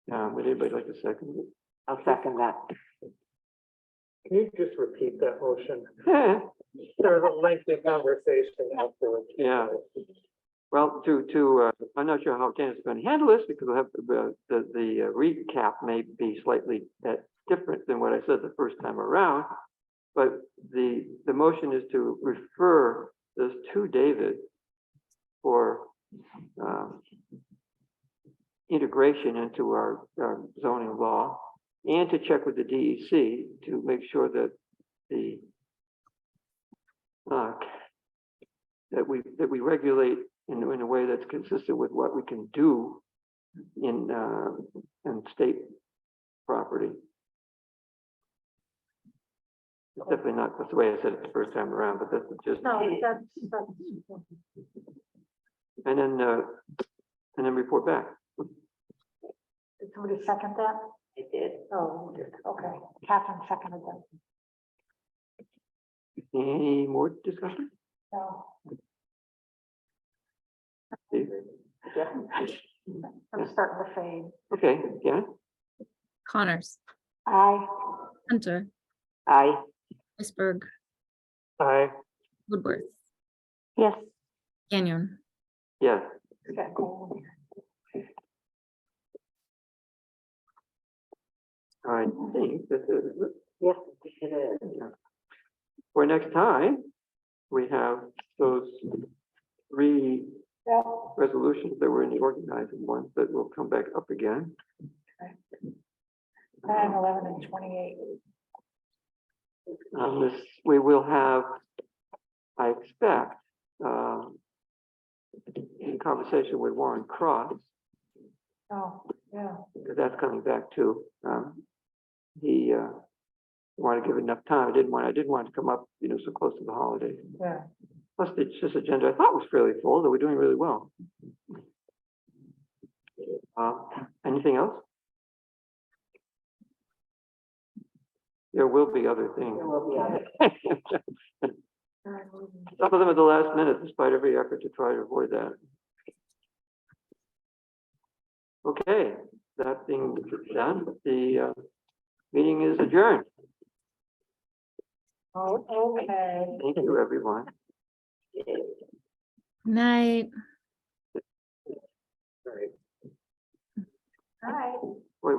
Would anybody like to second it? I'll second that. Can you just repeat that motion? Yeah. There was a lengthy conversation afterwards. Yeah. Well, I'm not sure how Dan's going to handle this because we'll have the recap may be slightly different than what I said the first time around. But the motion is to refer this to David for integration into our zoning law and to check with the DEC to make sure that that we regulate in a way that's consistent with what we can do in state property. It's definitely not, that's the way I said it the first time around, but that's just, no, that's, and then report back. did somebody second that? I did. Oh, okay, Catherine seconded that, Any more discussion? so. Steve? I'm starting to fade. Okay, yeah, Connors, Hunter, Aye. Iceberg, Aye. Woodworth, Yes, Canyon. yes. Okay. I think this is, Yes, it is. for next time, we have those 3 Yeah, resolutions that were in the organizing ones that will come back up again. 9, 11, and 28. This, we will have, I expect, in conversation with Warren Cross, Oh, yeah. because that's coming back too. He wanted to give it enough time. I didn't want it to come up, so close to the holiday. Yeah. Plus, the just agenda I thought was fairly full, though we're doing really well. Anything else? There will be other things. Some of them at the last minute, despite every effort to try to avoid that. Okay, that being done, the meeting is adjourned. Oh, okay. Thank you, everyone. Night. All right. Hi. Wait,